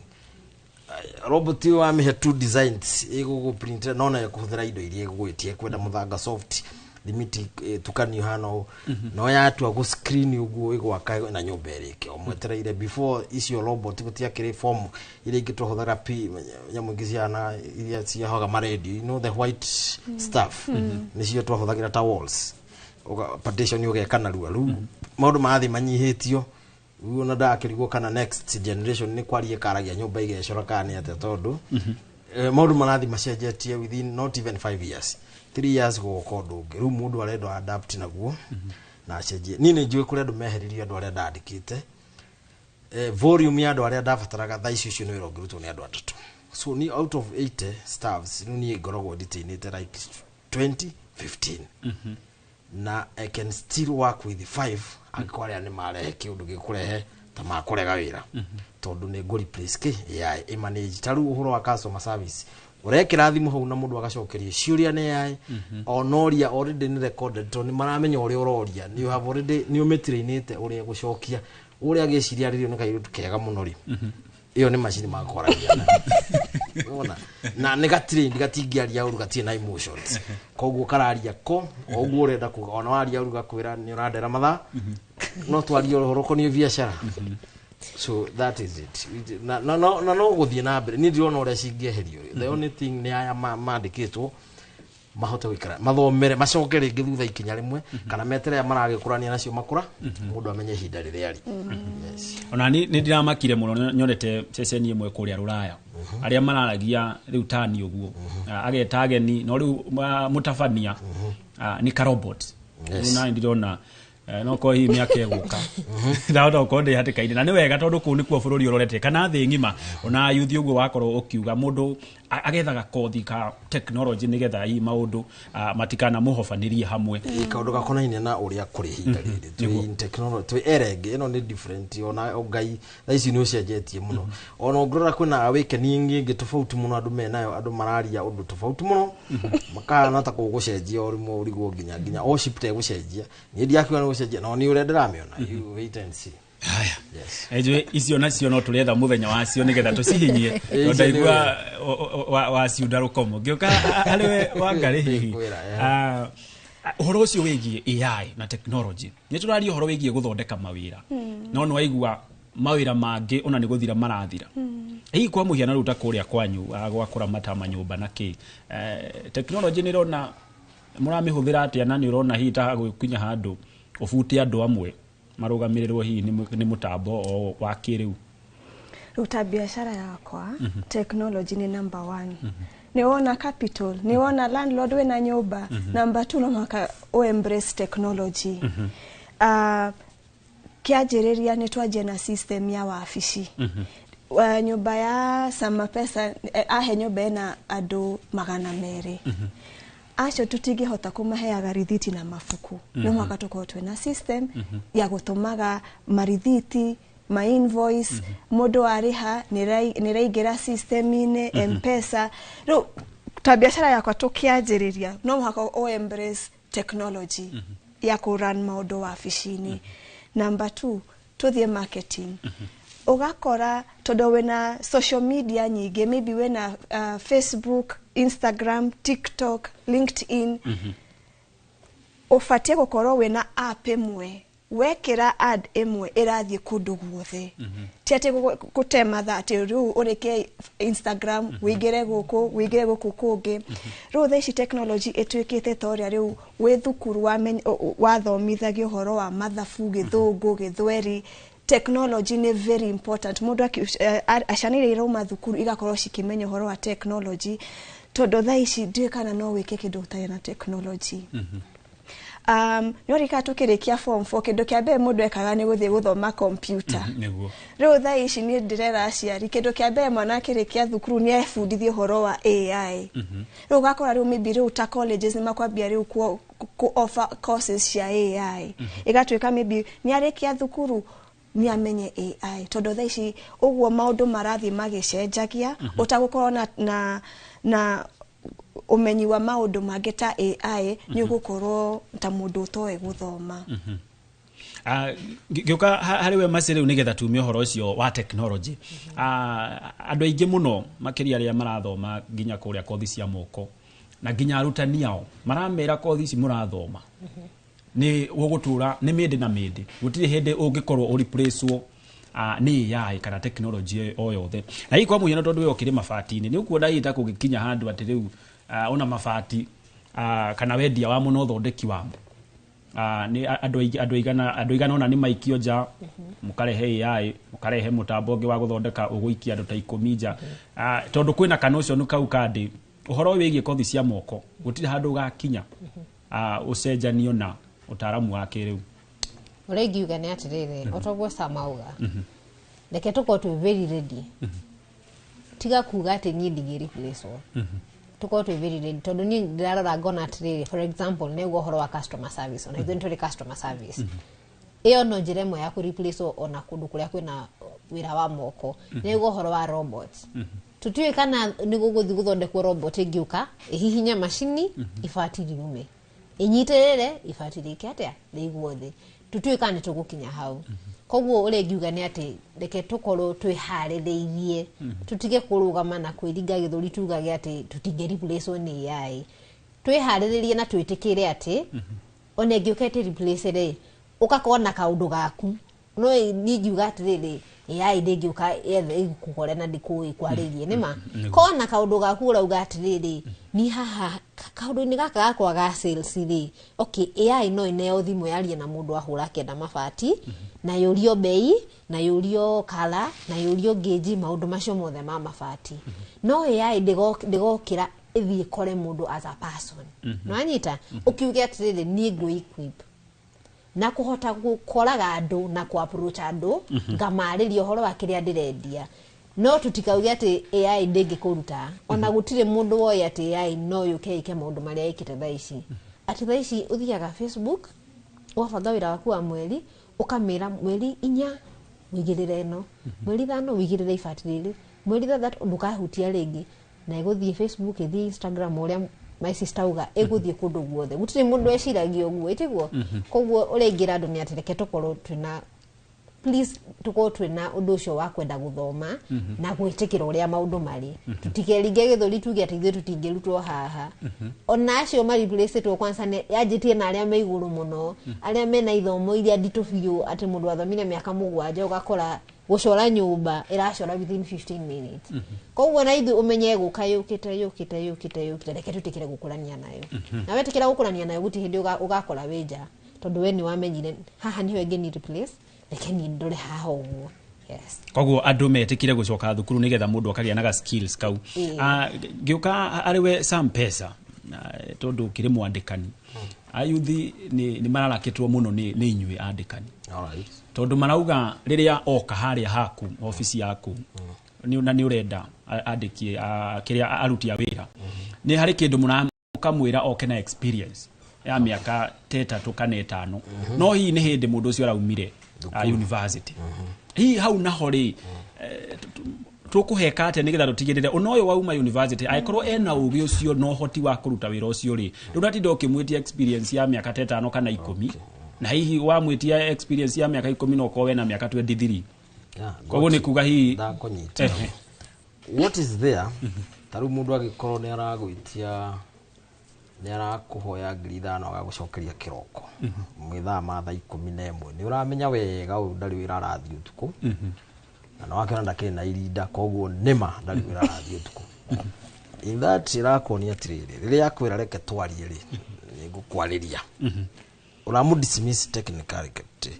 robot yo amihe 2 designs igugu print nona ya kuhuthira indo iria igugwitie kwenda muthanga soft limit tukanio hano no ya tu agu screen ugu igwaka na nyumba irike omwetereire before icio robot gutia kire form ile ingituhuthira nyamu ngiciana iria cia hoga ma radio you know the white stuff nicio twahuthagira ta walls partition ugeka na ruo maundu mathi manyihitio una ndakirigwo kana next generation ni kwarie karagia nyumba igecora kana ate tondu maundu marathi macenjetie within not even 5 years 3 years go kodu ngiru mundu arendo adapt naguo na acenjie nini njui kuri andu meheririo andu aria ndandikite volume ya andu aria ndabataraga tha icio no irongirutwo ni andu atatu so ni out of 80 staffs ni ngorogwo detainite like 2015 na I can still work with 5 angikwaria ni marehe kiundu gikurehe ta makurega wira tondu ni go replace ke AI manage taru uhoro wa customer service urekira thimu hau na mundu agacokeria ciuria ni AI onoria already ni recorded to ni maramenya uria uroria you have already ni umetrainite uria gucokia uria giciria ririo ni kairu tukega muno ri iyo ni machine makoragia ona na negatire ndigatingiaria uru gatie na emotions koguo kararia ko oguo urenda kuga ona waria uru gakwira ni urandera matha no twaria uhoro ni biashara so that is it no guthie na mbere ni ndirona uria cingieherio the only thing ni aya mandikitwo mahote wikara mathomere macokere ringi thutha ikinya rimwe kana metere maragikurania nacio makura mundu amenye hinda riria ari yes ona ni ndiramakire muno nyonete ceceni imwe kuria Ruraya aria mararagia riu tani uguo ageta ageni no riu mutabania ni ka robot una ndirona no ko hi miaka eguka ndaona ko ndi hatikaine na ni wega tondu ku ni kuo bururi urorete kana thi ngima ona yuthi uguo wakorwo ukiuga mundu agethaga kothi ka technology nigetha i maundu matikana muhofanirie hamwe kaundu gakonaine na uria kuri hinda riri twi technology twi erenge ino ni different ona ogai thaici ni ucenjetie muno ona ngorora kuna awakening ingi tofauti muno andu menayo andu mararia undu tofauti muno makana ta kugucenjia urimu urigwo nginya o ship gucenjia ni ndiakiwa no gucenjia no ni uria ndiramiona you wait and see haya yes ejo icio nacio no turetha muthenya wacio nigetha tucihinyie no ndaigua wa ciuda rukomo ngioka ariwe wangari hihi Uhoro ucio wigie AI na technology. Ni turaria uhoro wigie guthondeka mawira. No no waigua mawira mangi ona ni guthira marathira. Hii kwa muhiana ruta kuria kwanyu gwakura matama nyumba na ki. Technology ni rona muramihũthĩra atia na ni urona hii ta gũkinya handu ubuti andu amwe marugamirirwo hii ni mutambo wa kiriu. Ruta biashara yakwa, technology ni number 1. Niona capital, niona landlord we na nyumba. Number 2 no maka embrace technology. Kiajiriria ni twaje na system ya wafici. Nyumba ya sama pesa ahe nyumba na andu 200. Acio tutingihota kumaheaga rithiti na mafuku. No mwaka tukorwo twina system ya gutumaga marithiti, ma invoice, mundu ariha niraingira system-ine M-Pesa. No ta biashara yakwa tukianjiriria no mwaka o embrace technology ya ku run maundu wabici-ini. Number 2, tuthie marketing. Ugakora todo wena social media nyingi, maybe wena Facebook, Instagram, TikTok, LinkedIn. Ufatie gukorwo wena app imwe, wekira ad imwe irathie kundu guothe. Tiate gutema thati riu ureke Instagram, wigire guku kungi. Riu theci technology etwikite toria riu we thukuru wathomithagio horo wa mathabu, githungu, githweri. Technology ni very important. Mundu ashanire irauma thukuru igakorwo cikimenya horo wa technology. Todo thaici ndiye kana no wike kindu utari na technology. Nyorika tukirikia form 4 kindu kia mbere mundu ekaga ni guthie guthoma computer. Riu thaici ni ndirera aciari kindu kia mbere mwana akirikia thukuru ni efundithio horo wa AI. Riu gakora riu maybe riu ta colleges ni makwambia riu ku offer courses cia AI. Igatwika maybe ni arikia thukuru ni amenye AI. Todo thaici uguo maundu marathi magicenjagia, utagukorwo na umenyi wa maundu mageta AI ni gukorwo ta mundu utoe guthoma. Gioka hariwe masere unigetha tumio horo ucio wa technology. Andu aingi muno makiria ria marathoma ginya kuria kothi cia moko na ginya arutani ao maramera kothi ici murathoma. Ni gugutura ni mindi na mindi gutire hindi ungikorwo replacewo ni AI kana technology o yothe. Na hii kwa muhiano tondu we okire mabati-ini ni ukuona ita kugikinya handu ati riu ona mabati kana wendia wa muno thondeki wamo ni andu igana ona ni maikio nja mukarehe AI mukarehe mutambo ungi wa guthondeka uguikia andu ta 10 nja tondu kwina kanotion kau kandi uhoro wigie kothi cia moko gutire handu gakinya ucenjanio na utaramu wa kiriu. Uregiuga ni atirire otogwo samauga. Reke tuko tu very ready. Tiga kuga ati ni ndigiri place wo. Tuko tu very ready. Tondu ni ndirarora ngona atirire, for example ne uhoro wa customer service ona ithu nturi customer service. Iyo no njiremo ya ku replace ona kundu kuria kwina wira wa moko. Ne uhoro wa robots. Tutue kana ni guguthi guthondekwo robot ingiuka ihihinya machine ifatiri ume. Inyiterere ifatirike atia riguothe. Tutue kana tugukinya hau. Koguo uregiuga ni ati reke tukorwo twihaririirie tutige kurugama na kwiringa githuri tugage ati tutige replace ni AI. Twihaririirie na twitikire ati one ngiukete replace re ukakona kaundu gaku no ni ngiuga atiriri AI ngiuka ethe igukore na ndikui kwaririe nima kona kaundu gaku urauga atiriri ni haha kaundu ni gaka gakwa ga sales ri okay AI no ineo thimu yarie na mundu ahura kenda mabati na yurio bei na yurio kala na yurio geji maundu macio mothe ma mabati no AI ndigokira ithie kore mundu as a person no anyita ukiuge atiriri ni ngui equip na kuhota gukoraga andu na ku approach andu ngamariria horo wa kiria ndirendia no tutikauge ati AI ndingikuruta ona gutire mundu woya ati AI no yuke maundu maria ikite thaici ati thaici uthiaga Facebook wabanga wira waku wa mweri ukamira mweri 4 wigirire no mweri 5 wigirire ifatiriri mweri 3 ndukahutia ringi na iguthie Facebook ithi Instagram uria my sister uga eguthie kundu guothe gutire mundu eciragio guo itiguo koguo urengira andu ni atireke tukorwo twina please tuko twina undu ucio wa kwenda guthoma na gwitikira uria maundu mari tutikeringe githuri tuge ati ithuĩ tutingirutwo haha ona acio mari replace kwanza ne yajitie na aria me iguru muno aria mena ithomo iria nditu biũ ati mundu athomire miaka 7 ugakora gucora nyumba iracora within 15 minutes koguo na ithu umenye guka yukite reke tutikire gukurania nayo na wetikira gukurania nayo guti hindi ugakora weja tondu we ni wamenyire haha niho engeni replace reke ni ndore haha uguo. Yes. Koguo andu metikire gucoka thukuru nigetha mundu akagia naga skills kau. Giuka ariwe Sam Pesa tondu kiri mwandikani. Ayuthi ni mararakitwo muno ni inyui andikani. Alright. Tondu marauga riria oka haria haku ofisi yaku ni urenda andiki kiria aruti a wira. Ni hari kindu mukamwira oke na experience ya miaka 3 kana 5. No hi ni hindi mundu ucio araumire university. Hi hau naho ri tukuheka ate nigetha tutigirire unoyo wauma university aikorwo ena ugi ucio no hoti wa kuruta wira ucio ri rurati ndokimwitia experience ya miaka 5 kana 10 na hihi wa mwitia experience ya miaka 10 no kowe na miaka 23 koguo ni kuga hi what is there taru mundu agikorwo ni aragwitia ni arakuhoya ngiri 5 agagucokeria kiroko mwithaa matha 11 ni uramenya wega u ndari wira arathii utuku na no akena ndakiri na irinda koguo nima ndari wira arathii utuku in that irakoni atiriri riria akwira reke twarie ri ngukwariria uramu dismiss technically kete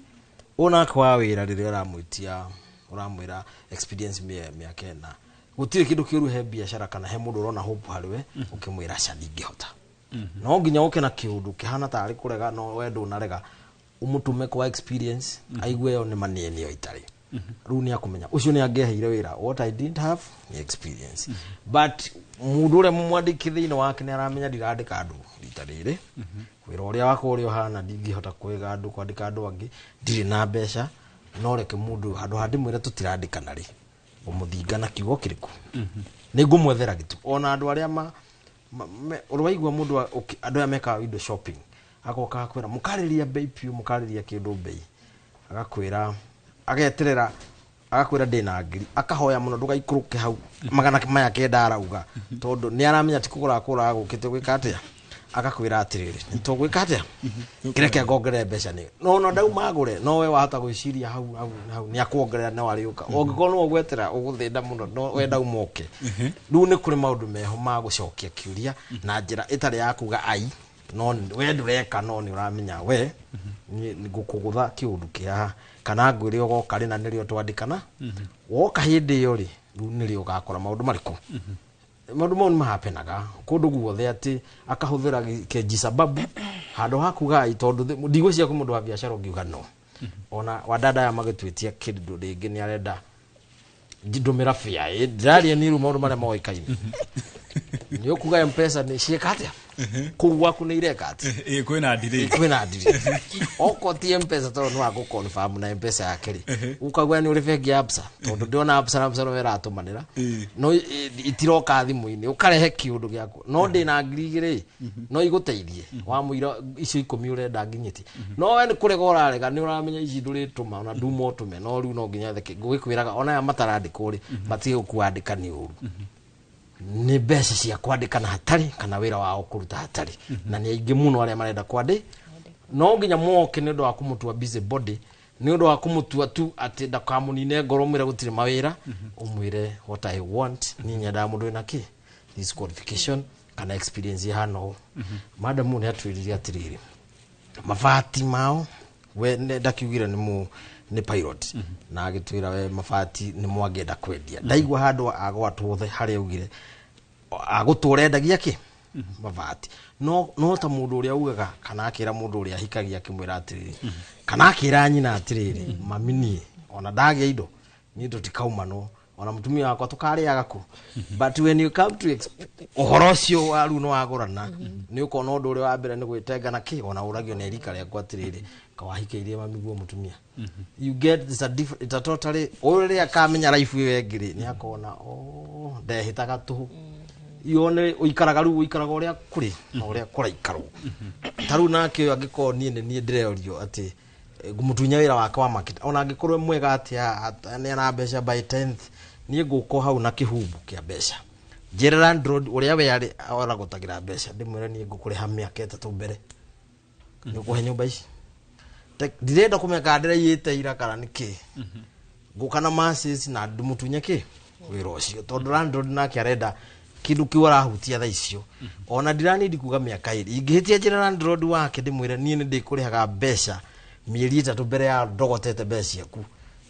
ona kwa wira riria uramwitia uramwira experience miakena gutire kindu kiuru he biashara kana he mundu urona hope hariwe ukimwira ndingihota no nginya uke na kiundu kihana tari kurega no wendo unarega umutume kwa experience aigue yo ni maneni yo itari runi akumenya ucio ni angeheire wira what I didn't have the experience but mundu ure mumwandikithine wake ni aramenya ndirandika andu ritarire wira uria wako uri hana ndingihota kuiga andu kwandika andu angi ndiri na mbeca no reke mundu handu handi mwire tutirandikana ri umuthinga na kiugo kiriku ningumwethera gitu ona andu aria urwaigwa mundu andu ya meka window shopping agoka akwira mukariria bei piu mukariria kindu bei agakwira ageterera agakwira ndina ngiri akahoya muno ndugaikuruke hau magana maya kenda arauga tondu ni aramenya ti kugura agukite gwika atia akakwira atiriri nitugwika atia kireke ngongere mbeca ni no ndauma agure no we wahota gwiciria hau ni akuongerera no ariuka ongikorwo no gwetera uguthinda muno no we ndaumoke riu ni kuri maundu meho ma gucokia kiuria na njira itari ya kuga ai no we ndureka no ni uramenya we ni gukugutha kiundu kia kana ngwire ugoka ri na nirio twandikana woka hindi yo ri riu nirio ugakora maundu mariku maundu mo mahapenaga kundu guothe ati akahuthira keji sababu handu hakuga itondu ndigwicia ku mundu wa biashara ngiuga no ona wadada ya magitwitia kindu ringi ni arenda ndumira fia ndaria ni ru maundu maria moikaini ni ukuga mpesa ni ciekatia kuwa kuna ireka ati kwina ndiri oko ti mpesa to no ago confirm na mpesa yake ri ukagwa ni uri fake absa tondu ndiona absa no wera atumanira no itiroka thimu-ini ukarehe kiundu giaku no ndi na ngirigire no iguteithie wa muira icio 10 urenda nginyiti no we ni kurega urarega ni uramenya ici nduri tuma ona ndumo tume no riu no nginya theke gugikwiraga ona ya matarandika uri batie kuandika ni uru ni besi cia kwandikana hatari kana wira wao kuruta hatari na ni aingi muno aria marenda kwandi no nginya moke ni ndo akumutua busy body ni ndo akumutua tu ati ndakamunine ngoro mwira gutire mawira umwire what I want ni nyenda mundu ina ki this qualification kana experience ya hano madam ni atwiriria atiriri mafati mao we ndakiugira ni pilot na agitwira we mafati ni mwagenda kwendia ndaigwa handu agwatwothe hari ugire aguturendagia ki mafati no ta mundu uria ugaga kana akira mundu uria hikagia kimwira atiriri kana akira nyina atiriri mamini ona ndagia indo ni ndo tikauma no ona mutumia wakwa tukariaga ku but when you come to ohorocio waru no agorana ni ukona undu uria wa mbere ni gwitenga na ki ona uragio ni rika ria kwatiriri kawahikeirie mamiguo mutumia you get this a different it's a totally uri akamenya life we ngiri ni akona ndehitaga tu yone uikaraga ru uikaraga uria kuri uria kuraikaro taru nake angiko ni ndireorio ati gumutunya wira wake wa market ona angikorwo mwega atia ni ana mbeca by 10th nie nguko hau na kihumbu kia mbeca Gerald Road uria we ari ora gutagira mbeca ndimwira nie ngukuriha miaka 3 mbere nikuhe nyumba ici ndirenda kumeka ndira yite ira kana niki ngukana masses na ndumutunya ki wira ucio tondu landlord nake arenda kindu kiwara hutia tha icio ona ndirani ndikuga miaka iri ingihitia Gerald Road wake ndimwira nie ndi kurihaga mbeca mieri 3 mbere ya ndogotete mbeca ciaku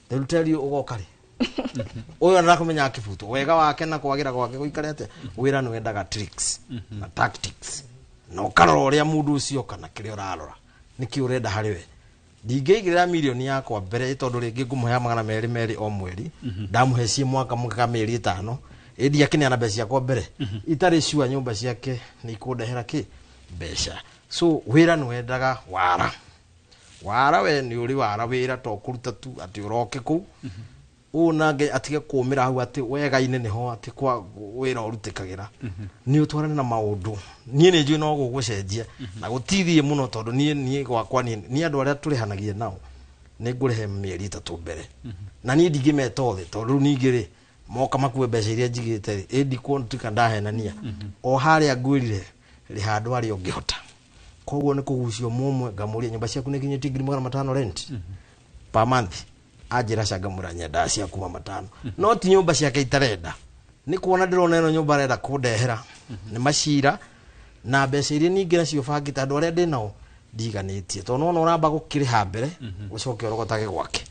ndiruteri ugokari uyo ndakumenya akifuto wega wake na kwagira kwake guikarete wira no wendaga tricks na tactics no karoro ria mundu ucio kana kiria urarora niki urenda hariwe ndingeigirira milioni yakwa mbere tondu ringi ngumuhe magana meri o mweri ndamuhe cie mwaka muka mieri 5 edi akini ana mbeca yakwa mbere itari shua nyumba ciake ni kundehera ki mbeca so wira no wendaga wara we ni uri wara wira to kuruta tu ati uroke ku unange atige kumira hau ati wega ine niho ati kwa wira urutikagira ni utwarane na maundu nie ni njui no gugucenjia na gutithie muno tondu nie gwakwa ni andu aria turihanagia nao ni ngurehe mieri 3 mbere na ni ndingimetothi tondu ningiri moka makue mbeca iria njigite edi kwontuka ndahenania o haria ngwirire ri handu ari ungihota koguo ni kugucio mumwe ngamuria nyumba ciaku ni kinyiti 500 rent per month ajira cagamura nyenda cia kuma 5 no ti nyumba ciake itarenda ni kuona ndirona ino nyumba renda kundehera ni macira na mbeca iria ningi nacio bangita andu aria ndinao ndiganitie tondu no uramba gukiriha mbere ucoke urogotage gwake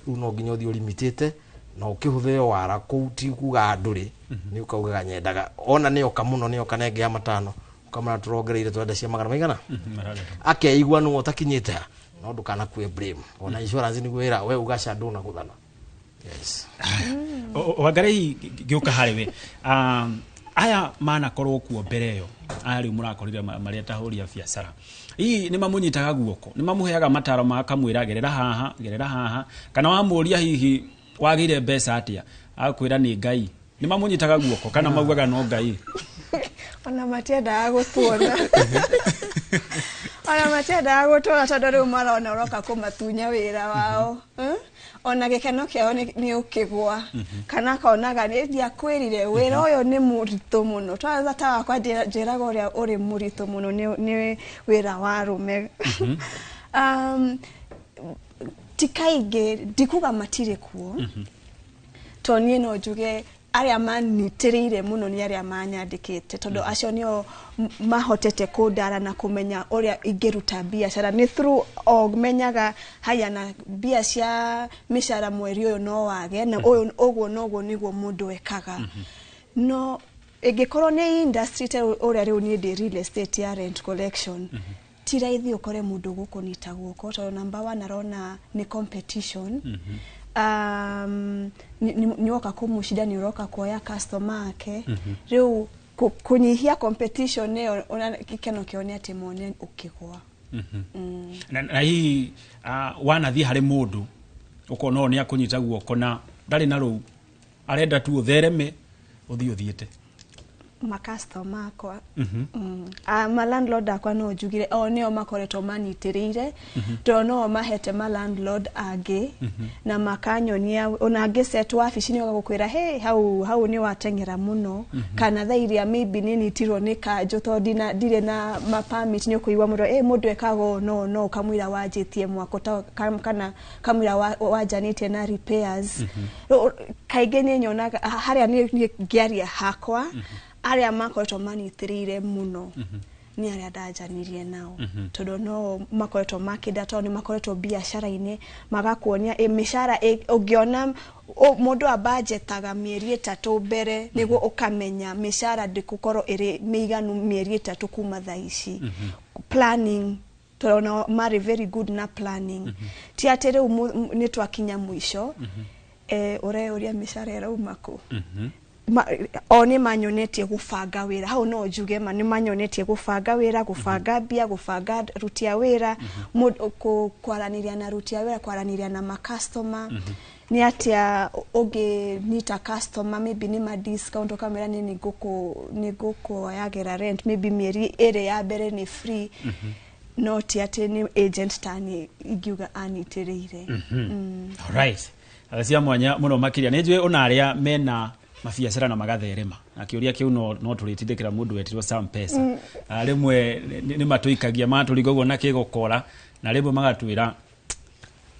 riu no nginya uthio limitete no ukihuthie wara kuu ti kuga nduri ni ukauga nyendaga ona ni oka muno ni oka nenge ya 5 ukamara turongereire twenda cia magana maigana akeigua no utakinyite no ndukana kwe blame ona insurance ni gwira we ugaca nduna kuthana yes Wangarei giuka hariwe aya mana korwo kuo mbere yo ari murakorire maria tahuria biacara hii ni mamunyitaga guoko ni mamuheaga mataro makamwira gerera haha kana wamuria hihi wagire mbeca atia akwira ni ngai ni mamunyitaga guoko kana maugaga no ngai ona matienda gutuona ona matienda gutuona tondu riu marona uroka kumatunya wira wao ona gikeno kiao ni ukigwa kana kaonaga ni ndiakwirire wira uyu ni murito muno twaza ta wakwa njiraga uria uri murito muno ni wira wa rume tikaige ndikuga matire kuo tonie no njuge aria manitiriire muno ni aria manyandikite tondu acio nio mahotete kundara na kumenya uria ingiruta biacara ni through menyaga haya na bia cia mishara mweri uyu no wage na uyu oguo noguo niguo mundu ekaga no igikorwo ni industry te uria riu ni real estate ya rent collection tiraithi ukore mundu gukunita guko tondu number 1 arona ni competition ni woka kumushida ni roka kuoya customer ake riu kunyihia competition ne ona kikeno kionea timone ukigwa na hii wanathi hari mundu ukona ni akunyita guoko na ndari na ru arenda tu uthereme uthiothiete ma customer kwa ma landlord akwa no jugire nio makoretwo manitiriire no mahete ma landlord age na makanyonia ona set wabici ni ogagukwira hey hau ni watengera muno kana thairia maybe ni tiro ni kanjo tondina ndire na ma permit ni kuiwa mundu mundu ekago no kamwira wajitie mwako kana kamwira wajanite na repairs kaige ni nyonaga haria ni ngiaria hakwa aria makoretwo manitiriire muno ni aria ndajanirie nao tondu no makoretwo makida tondu makoretwo biacara-ini magakuonia mishara ungiona mundu abajetaga mieri 3 mbere niguo ukamenya mishara ndikukorwo iri meiganu mieri 3 kuma thaici planning tondu mari very good na planning ti atire ni twakinya mwisho uria mishara iraumako oni manyonetie gubanga wira hau no njuge ni manyonetie gubanga wira gubanga bia gubanga rutia wira kwaraniria na rutia wira kwaraniria na ma customer ni atia oge nita customer maybe ni ma discount kamera ni goko yagera rent maybe mieri ere ya bere ni free not ati ni agent tani igiuga anitireire. All right. Agacia mwanya muno makiria nejwe onaria mena mabiacara na magatherema na kiuria kiu no turitindikira mundu wetirwo Sam Pesa rimwe ni matuikagia maturigogo na kigokora na rimwe magatwira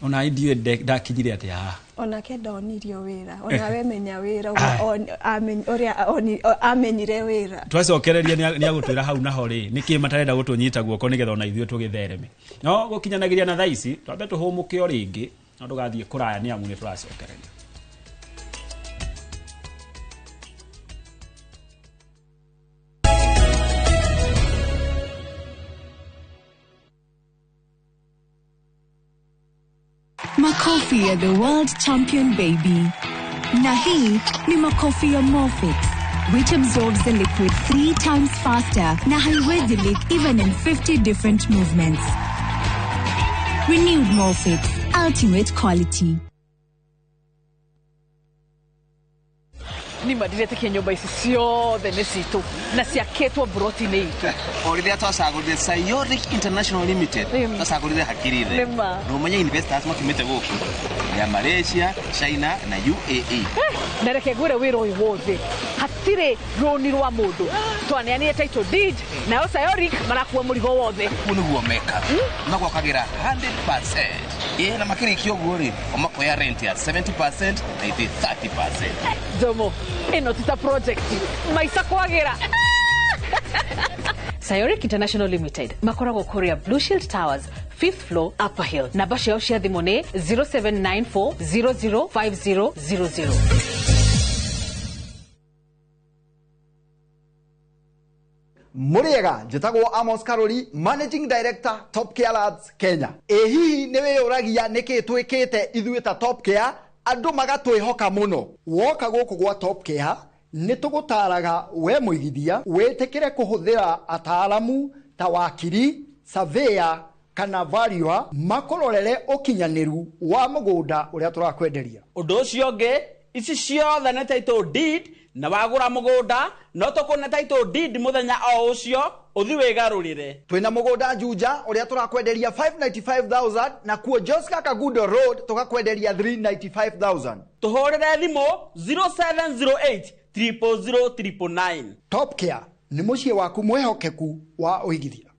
ona idie dakijire ati ona kenda onirio wira ona we menya wira oria amenyire wira twacokereria ni agutwira hau naho ri niki matarenda gutunyita guoko nigetha ona ithuĩ tugithereme no gukinyanagiria na thaisi twambe tuhumuke o ringi no ndugathie kuraya ni amu ni turacokereria. Makofi ya the world champion baby. Na hii ni makofi ya Morphix, which absorbs the liquid 3 times faster na haiwezi leak even in 50 different movements. Renewed Morphix, ultimate quality. Ni madirete ke nyumba ici ciothe nĩ citũ na ciakĩtwo broti-inĩ itũ. O rĩrĩa twacagũrire Sayoric International Limited twacagũrire hakiri-ithe na ũmenye investors makiumĩte gũkũ ya Malaysia, China na UAE. Na reke ngwĩre wĩra ũyũ wothe hatirĩ rũni rwa mũndũ twaneanire title deed nayo Sayoric marakua mũrigo wothe. Ũguo nĩguo meka magwakagĩra 100%. Na makĩrĩkia ũguo rĩ omakoya rent ya 70% na ithuĩ 30%. Jomo ino tita project maisa kwagĩra. Sayoric International Limited makoragwo Korea Blue Shield Towers 5th floor Upper Hill. Namba ciao cia thimũ nĩ 0794005000. Muriega njitagwo Amos Karoli, Managing Director Top Care Lads Kenya. Hihi nĩ wĩyũragia nĩkĩ twĩkĩte ithuĩ ta Top Care andũ magatwĩhoka mũno. Woka gũkũ gwa Top Care nĩ tũgũtaraga we mũigithia wĩtĩkĩre kũhũthĩra ataalamu ta wakiri, surveyor kana valuer makororere ũkinyanĩru wa mũgũnda ũrĩa tũrakwenderia. Ũndũ ũcio ũngĩ ici ciothe nĩ title deed na wagũra mũgũnda no tũkũne title deed mũthenya o ũcio uthi wigarurire. Twina mũgũnda Juja ũrĩa tũrakwenderia 595,000 na kuo Joska Kagudo Road tũgakwenderia 395,000. Tuhorere thimũ 0708 000 Top Care nĩ mũciĩ waku mwehokeku wa ũigithia.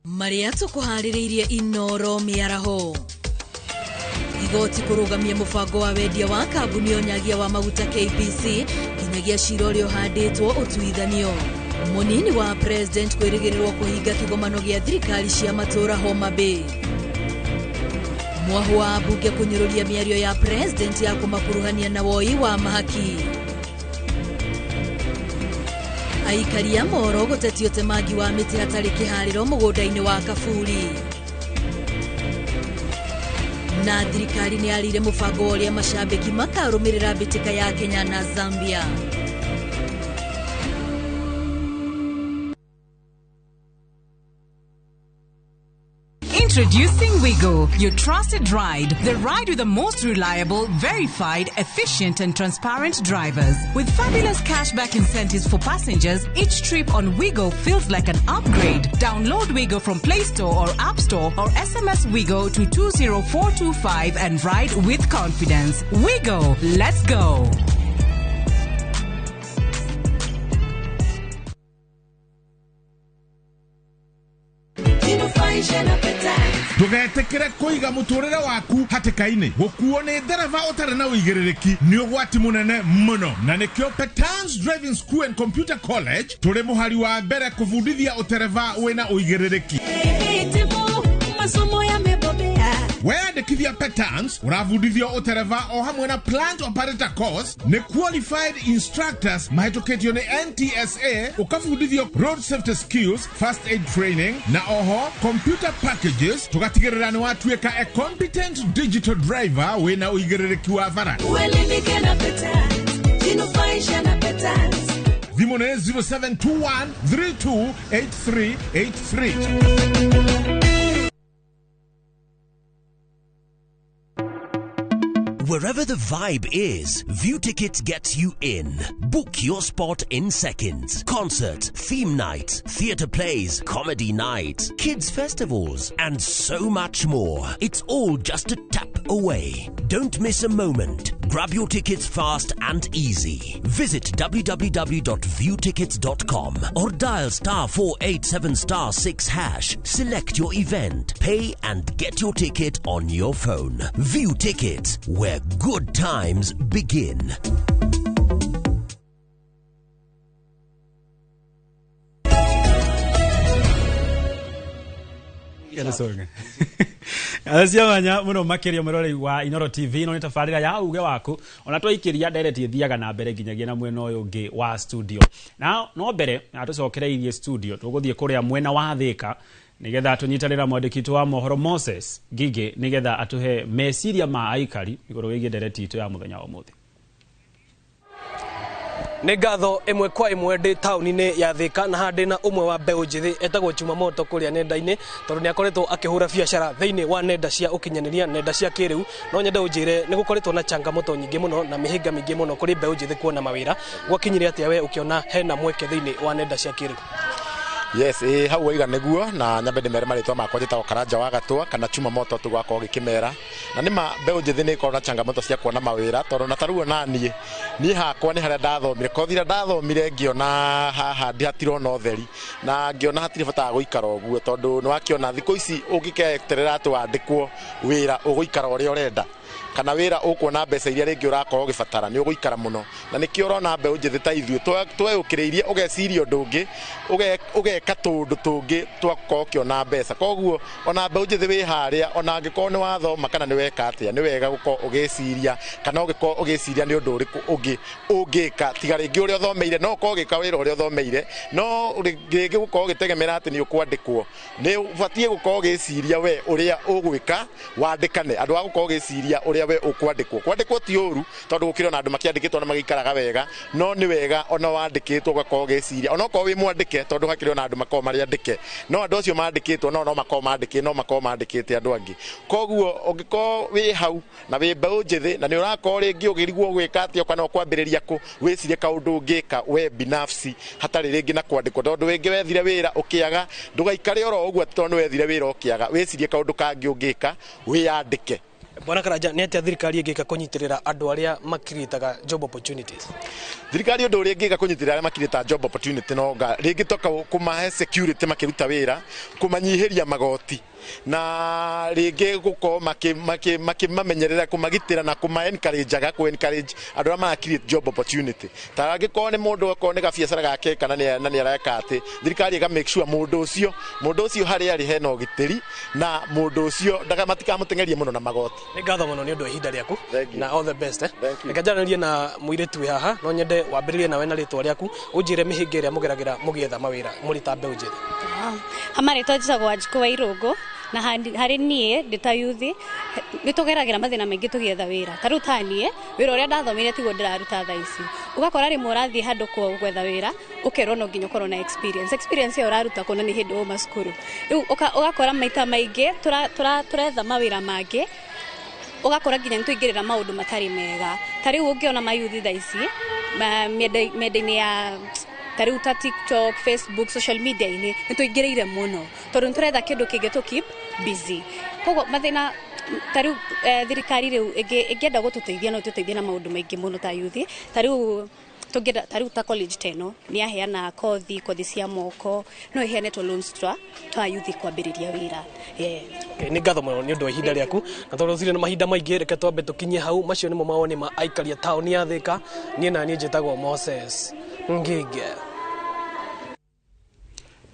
Maria tũkũharĩrĩirie Inoro Mĩaraho. Igoti kũrũgamia mũbango wa wendia wa kambuni onyagia wa maguta KPC nginyagia cira ũrĩa ũhandĩtwo ũtuithanio. Mũnini wa president kwĩrĩgĩrĩrwo kũhinga kĩgomano gĩa thirikari cia matũũra Homa Bay. Mwahu wa bunge kũnyũrũria mĩario ya president ya kũmakuruhania na woi wa mahaki. Aikari a Moro gũtetio temangi wa mĩtĩ hatarĩ kĩharĩro mũgũnda-inĩ wa Kaburi. Na thirikari nĩ yarire mũbango ũrĩa macambĩki makarũmĩrĩra mbĩtĩka ya Kenya na Zambia. Introducing Wigo, your trusted ride. The ride with the most reliable, verified, efficient and transparent drivers. With fabulous cashback incentives for passengers, each trip on Wigo feels like an upgrade. Download Wigo from Play Store or App Store or SMS Wigo to 20425 and ride with confidence. Wigo, let's go. Ndũgetekere kũiga mũtũrĩre waku hatĩka-inĩ. Gũkuo nĩ ndereva ũtarĩ na ũigĩrĩrĩki nĩ ũgwati mũnene mũno. Na nĩkĩo Petans Driving School and Computer College tũrĩ mũhari wa mbere kũbundithia ũtereva wĩna ũigĩrĩrĩki. Weyandĩkithia Petans ũrabundithio ũtereva o hamwe na plant operator course nĩ qualified instructors mahĩtũkĩtio nĩ NTSA, ũkabundithio road safety skills, first aid training na oho computer packages. Tũgatigĩrĩra nĩ watuĩka a competent digital driver wĩna ũigĩrĩrĩki wa bara. Thimũ nĩ 0721 328383. Wherever the vibe is, View Tickets gets you in. Book your spot in seconds. Concert, theme nights, theatre plays, comedy nights, kids festivals, and so much more. It's all just a tap away. Don't miss a moment. Grab your tickets fast and easy. Visit www.viewtickets.com or dial *487*6#. Select your event, pay and get your ticket on your phone. View Tickets, where good times begin. Asiamanya muno makiria murori wa Inoro TV no nitafarira ya uge waku ona twikiria direct ithiaga na mbere nginyagia na mwena uyu ungi wa studio. Na no mbere atucokereirie studio tuguthie kuria mwena wa Thika nigetha tunyitanira mwandikitwo wa mohoro Moses Gige nigetha atuhe meciria ma aikari iguru wigie direct itu ya muthenya wa muthi. Nĩ ngatho ĩmwe kwa ĩmwe ndĩ taũni-inĩ ya Thika na handĩ na ũmwe wa mbeũ njĩthĩ etagwo Chumamoto kũrĩa nenda-inĩ tondũ nĩ akoretwo akĩhũra biacara thĩinĩ wa nenda cia ũkinyanĩria nenda cia kĩrĩu no nyende ũnjĩre nĩ gũkoretwo na changamoto nyingĩ mũno na mĩhĩnga mĩingĩ mũno kũrĩ mbeũ njĩthĩ kuona mawĩra gwakinyire atĩa we ũkĩona hena mweke thĩinĩ wa nenda cia kĩrĩu. Yes, hau waiga nĩguo na nyambe ndĩmere marĩtwa makwa njĩtagwo Karanja wa Gatũa kana Chumamoto tũgakorwo gĩkĩmera na nĩma mbeũ njĩthĩ nĩ ikorwo na changamoto cia kuona mawĩra tondũ na tarua naniĩ hakwa nĩ harĩa ndathomire kothira ndathomire ngĩona haha hatirona ũtheri na ngĩona hatirĩ bata wa gũikara ũguo tondũ nĩ wakĩona thikũ ici ũngĩketerera atĩ wandĩkwo wĩra ũgũikara ũrĩa ũrenda kana wĩra ũkuona mbeca iria rĩngĩ ũrakorwo ũgĩbatara nĩ ũgũikara mũno na nĩkĩo ũrona mbeũ njĩthĩ ta ithuĩ tweũkĩrĩirie ũgeciria ũndũ ũngĩ ũgeka tũndũ tũngĩ twakorwo ũkĩona mbeca koguo ona mbeũ njĩthĩ wĩ harĩa ona angĩkorwo nĩ wathoma kana nĩ weka atĩa nĩ wega gũkorwo ũgĩciria kana ũgĩkorwo ũgĩciria nĩ ũndũ ũrĩkũ ũngĩ ũngĩka tiga rĩngĩ ũrĩa ũthomeire no ũkorwo ũgĩka wĩra ũrĩa ũthomeire no rĩngĩ gũkorwo ũgĩtegemera atĩ nĩ ũkwandĩkwo nĩ ũbatiĩ gũkorwo ũgĩciria we ũrĩa ũgwĩka wandĩkane andũ a gũkorwo ũgĩciria ũrĩa we kwandĩkwo ti ũru tondũ gũkĩrĩ na andũ makĩandĩkĩtwo na magĩikaraga wega no nĩ wega ona wandĩkĩtwo ũgakorwo ũgĩciria ona okorwo wĩ mwandĩke tondũ hakĩrĩ na andũ makorwo marĩ andĩke no andũ acio mandĩkĩtwo no makorwo mandĩkĩte andũ angĩ koguo ũngĩkorwo wĩ hau na wĩ mbeũ njĩthĩ na nĩ ũrakorwo rĩngĩ ũgĩrigwo gwĩka atĩa kana ũkwambĩrĩria kũ wĩcirie kaũndũ ũngĩka we binafsi hatarĩ rĩngĩ na kwandĩkwo tondũ wĩngĩ wethire wĩra ũkĩaga ndũgaikare oro ũguo tondũ nĩ wethire wĩra ũkĩaga wĩcirie kaũndũ kangĩ ũngĩka wĩyandĩke. Bwana Karanja nĩ atĩa thirikari ĩngĩka kũnyitĩrĩra andũ arĩa makirĩtaga job opportunities? Thirikari ũndũ ũrĩa ĩngĩka kũnyitĩrĩra arĩa makirĩtaga job opportunity no rĩngĩ toka kũmahe security makĩruta wĩra kũmanyihĩria magoti na rĩngĩ gũkorwo makĩmamenyerera kũmagitĩra na kũma-encourage andũ arĩa marakirĩte job opportunity ta angĩkorwo nĩ mũndũ okorwo nĩ gabiacara gake kana nĩ areka atĩ thirikari ĩga make sure mũndũ ũcio harĩa arĩ hena ũgitĩri na mũndũ ũcio matikamũteng'erie mũno na magoti. Nĩ ngatho mũno nĩ ũndũ wa ihinda rĩaku na all the best. Reka njaranĩrie na mũirĩtu wĩ haha no nyende wambĩrĩrie nawe na rĩtwa rĩaku ũnjĩre mĩhĩnga ĩrĩa mũgeragĩra mũgĩetha mawĩra mũrĩ ta mbeũ njĩthĩ. Hamarĩtwa njĩtagwo Wanjikũ wa Irũngũ na harĩ niĩ ndĩ ta yuthi nĩ tũgeragĩra mathĩna maingĩ tũgĩetha wĩra ta rĩu ta niĩ wĩra ũrĩa ndathomire tiguo ndĩraruta thaa ici ũgakora rĩmwe ũrathiĩ handũ gwetha wĩra ũkerwo no nginya ũkorwo na experience ĩyo ũraruta kuona nĩ hĩndĩ uma cukuru rĩu ũgakora maita maingĩ tũretha mawĩra mangĩ ũgakora nginya nĩ tũingĩrĩra maũndũ matarĩ mega ta rĩu ũngĩona mayuthi thaa ici mĩenda-inĩ ya tariu ta TikTok, Facebook, social media-inĩ nĩ tũingĩrĩire mũno tondũ nĩ tũretha kĩndũ kĩngĩ tũ keep busy koguo mathĩna tariu thirikari rĩu ĩngĩenda gũtũteithia no tũteithie na maũndũ maingĩ mũno ta yuthi tariu ta college teno nĩ aheana kothi cia moko no iheane to loans twa yuthi kwambĩrĩria wĩra. Nĩ ngatho mũno nĩ ũndũ wa ihinda rĩaku na tondũ cirĩ na mahinda maingĩ reke twambe tũkinyie hau macio nĩmo mawoni ma aikari a taũni ya Thika niĩ njĩtagwo Moses Ngige.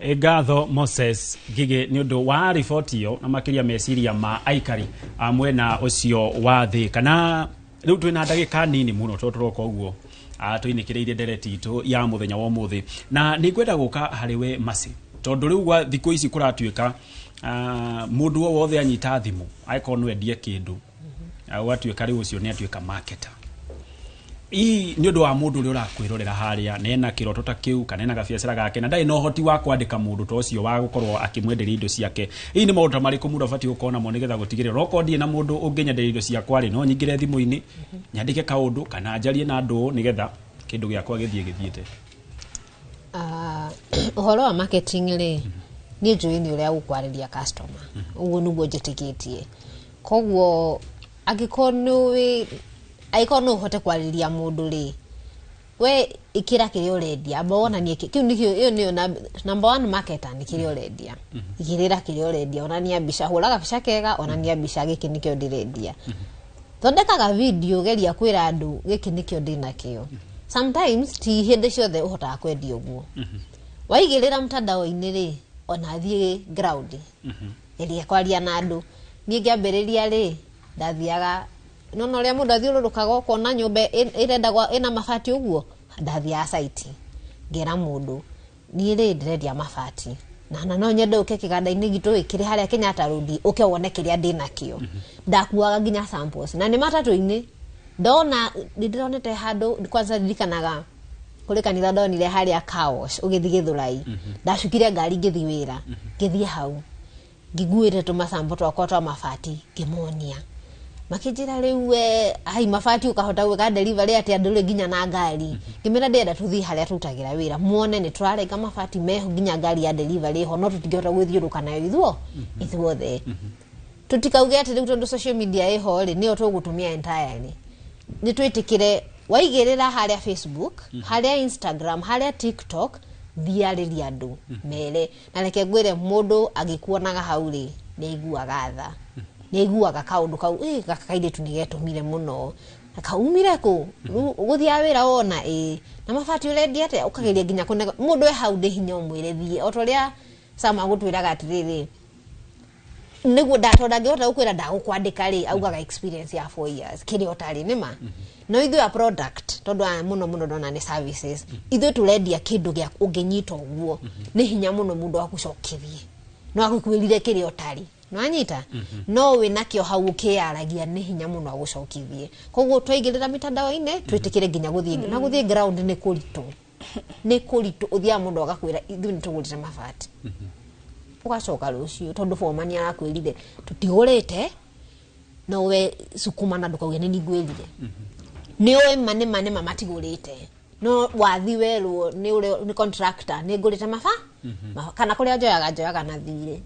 Ngatho Moses Ngige nĩ ũndũ wa riboti ĩyo na makĩria meciria ma aikari a mwena ũcio wa Thika na rĩu twĩna ndagĩka nini mũno tondũ tũroka ũguo tũinĩkĩrĩire ndereti itũ ya mũthenya wa ũmũthĩ na nĩ ngwenda gũka harĩ we Masi tondũ rĩu gwa thikũ ici kũratuĩka mũndũ o wothe anyita thimũ agĩkorwo no endie kĩndũ gwatuĩka rĩu ũcio nĩ atuĩka marketer Ii ni undu wa mundu uri urakwirorera haria nena kiroto ta kiu kana ena gabiacara gake na ndai no hoti wa kwandika mundu to cio wa gukorwo akimwenderia indo ciake. Ii ni maundu mariku mundu abati gukona mo nigetha gutigirira roko na mundu ungenyenderia indo ciakwa ri no nyingire thimu-ini nyandike kaundu kana njarie na andu nigetha kindu giakwa githiete. Uhoro wa marketing ri ni njui ni uria ukwariria customer uguo niguo njitikitie koguo angikonu aikonu hote kwariria mundu ri we ikira kiri urendia bona ni kiu nikio iyo ni number 1 marketer ni kiri urendia ikirira kiri urendia onania mbica huraga bica kega onania mbica giki nikio ndirendia thondekaga video geria kwira andu giki nikio ndinakio sometimes ti hindi ciothe uhota kwendia uguo waigirira mtandao-ini ri ona thie ground iria kwaria na andu ni ngiambiriria ri ndathiaga nono ria mundu athiururukaga ukona nyumba irendagwa ina mabati uguo ndathia site ngera mundu ni ri ndirendia mabati na no nyende uke kiganda-ini gitu ikiri haria Kenyatta Road uke wone kiria ndinakio ndakuaga nginya samples na ni matatu-ini ndona ndironete handu kwanza ndikanaga kuri kanitha ndonire haria Kaosh ugithi Githurai ndacukire ngari ngithi wira ngithie hau ngiguire tumasambo twakwa twa mabati ngimonia makijira riu ai mabati ukahota gwika delivery ati andure nginya na ngari ngimira ndenda tuthi haria tutagira wira muone ni turarenga mabati meho nginya ngari ya delivery ho no tutingihota gwithiuruka nayo ithuothe tutikauge ati riu tondu social media iho ri ni tugutumia entirely ni twitikire waigirira haria Facebook haria Instagram haria TikTok thiariria andu mere na reke ngwire mundu agikuonaga hau ri ni iguaga tha ni iguaga kaundu kau gakaide tunigetumire muno akaumire ku guthia wira ona na mabati urendia ate ukageria nginya kunega mundu e hau ndi hinya umwire thie otoria sama gutwiraga atiriri niguo ndatonda ngihota gukwira ndagukwandika ri augaga experience ya 4 years kiri otari nima no ithu ya product tondu muno ndona ni services ithu turendia kindu gya unginyita uguo ni hinya muno mundu akucokithie no akukwirire kiri otari no anyita no we nakio hau ukiaragia ni hinya muno agucokithie koguo twaigirira mitandao-ini twitikire nginya guthie na guthie ground ni kuritu uthia mundu agakwira ithu ni tugurire mabati ugacoka rucio tondu fomani arakwirire tutigurite no we sukuma na ndukauge ni ngwirire ni oe mane matigurite no wathi werwo ni contractor ni ngurite kana kuria njoyaga na thire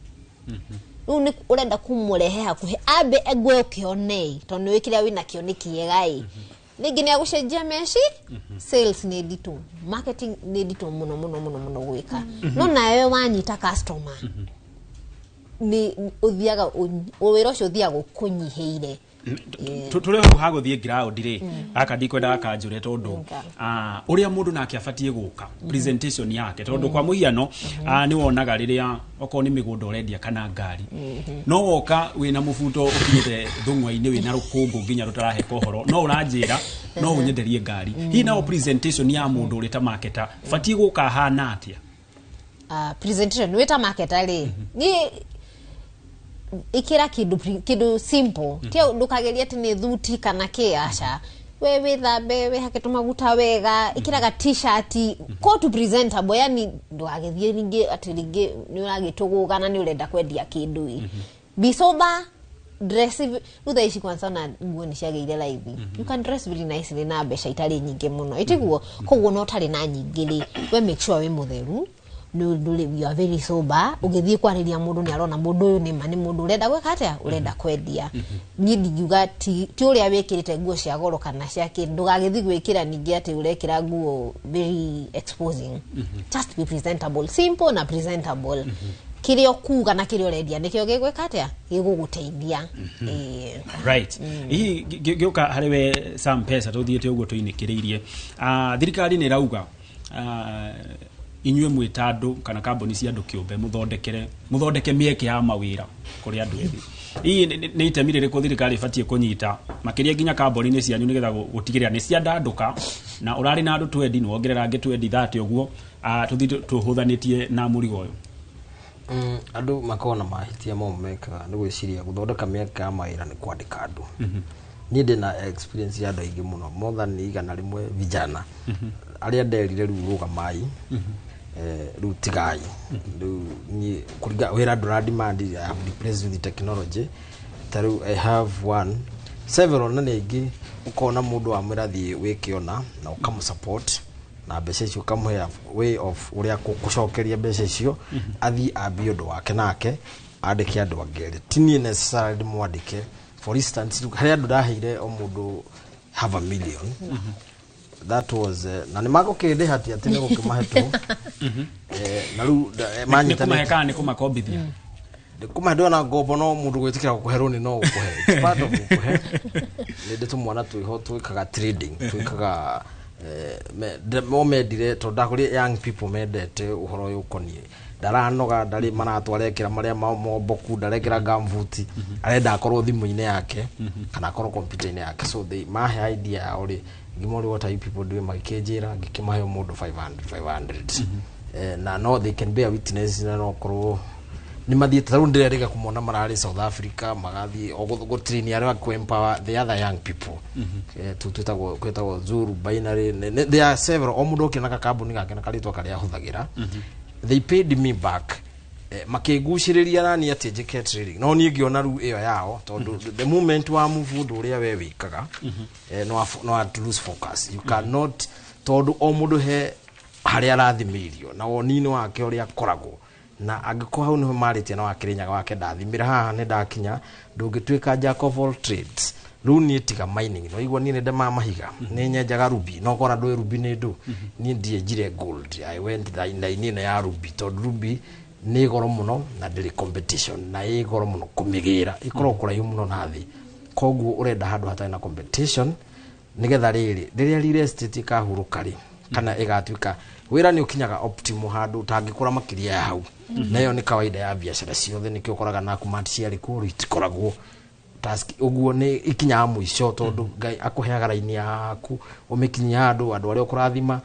ni urenda kumurehe hakuhe abe egwe ukione tondu wikiria wina kio ni kiega ningi ni agucenjia meci sales ni ditu marketing ni ditu muno gwika no nawe wanyita customer ni uthiaga wira ucio uthiaga ukunyiheire tule hago thie ground ri aka ndikwenda akanjure tondu uria mundu nake afatie guka presentation yake tondu kwa muhiano ni wonaga riria oko ni migunda urendia kana ngari no woka wina mubuto ukinyite thungwa-ini wina rukungu nginya rutarahe kohoro no uranjira no unyenderie ngari hi na presentation ya mundu uri ta marketer fatie guka hana atia presentation wita marketer ri ni ikira kidu simple tio ndukageria ati ni thuti kana kiasha we withambe we hake tumaguta wega ikiraga t-shirt ko to presentable yani ndwagethie ringi ati ringi ni uragituguga na ni urenda kwendia kindu bisoba dress utha ici kwanza na nguo ni ciageire live you can dress very nicely na besha itari nyingi muno itiguo koguo no tari na nyingi ri we make sure we mutheru no you are very sober ugithie kwariria mundu ni arona mundu uyu ni mani mundu urenda gweka atia urenda kwendia ni ndiuga ti uria wekirite nguo cia goro kana cia kindu gagithie gwikira ningi ati urekira nguo very exposing just be presentable simple na presentable kirio kuga na kirio rendia nikio gigweka atia giguguteithia right hii gioka hariwe some pesa tuthiete uguo tuinikiriirie thirikari ni rauga inywe mwitandu kana kambuni cia andu kiumbe muthondeke mieke ya mawira kuri andu ethi hii ni itemi ririku thirikari ibatie kunyita makiria nginya kambuni ni cianyu nigetha gutigirira ni cia ndanduka na urari na andu 20 ni wongerera ngi 20 uguo tuthi tuhuthanitie na murigo uyu andu makona mahitia mo mekaga ni gwiciria guthondeka mieke ya mawira ni kwandika andu ni ndina experience ya andũ aingĩ mũno more than igana rĩmwe vijana arĩa nderire rĩu rũgamai rĩu tigai rĩu ni kũringa wĩra ndũra demand I have replaced with the technology tarĩu I have one several na ningĩ ukona mũndũ wa mũrathi wĩkĩona na ũkamũsupport na mbeca icio ukamũhe way of ũrĩa kũcokeria mbeca icio athi ambie ũndũ wake nake andĩke andũ angĩ tini necessarily mwandĩke for instance harĩa andũ ndaheire o mũndũ have a million that was na nĩ magũkĩndĩ hati atĩ nĩ gũkĩmahetwo na rĩu manyitana nĩ kũmakombithia kuma ndona ngombo no mundu gwitikira gukuhe roni no gukuhe it's part of gukuhe nende tumwana twiho twikaga trading twikaga momendire to ndakuri young people mendete uhoro uyu konie ndaranoga ndari maratwarekera maria momboku ndarekera gamvuti arenda akorwo thimu-ine yake kana akorwo computer-ine yake so they mahe idea ya uri ngimori what are you people doing makijira ngikimahe mundu 500 na no they can bear witness na no korwo ni mathiete taru ndirerega kumona marari South Africa magathi go train yare ku empower the other young people twetagwo Zuru binary there are several omudoki na kambuni gake na kalitwa kali ahuthagira they paid me back makiguciriria nani ati njike trading no ni ngiona ru iyo yao tondu the moment wa move ndu uria we wikaga no to lose focus you cannot tondu omudo he hari arathimirio na wonino wake uria koragwo na agiko hau niho marite na wakirinyaga wake ndathimira haha ne ndakinya ndungitwika jack of all trades runi tiga mining no igwa ni ndema mahiga ni nyenjaga ruby no kora ndo ruby ni ndu ni ndie jire gold I went line ya ruby to ruby ni goro muno na ndiri competition na i goro muno kumigira ikoro kuraihu muno nathi koguo urenda handu hatari na competition nigetha riria real estate kahurukari kana igatwika wira ni ukinyaga optimal handu tangikura makiria ya hau nayo ni kawaida ya biashara ciothe nikio koraga na kumati yari kuru itikoragwo task uguo ni ikinya mwisho tondu ngai akuheaga raini yaku umikinya handu andu aria ukurathima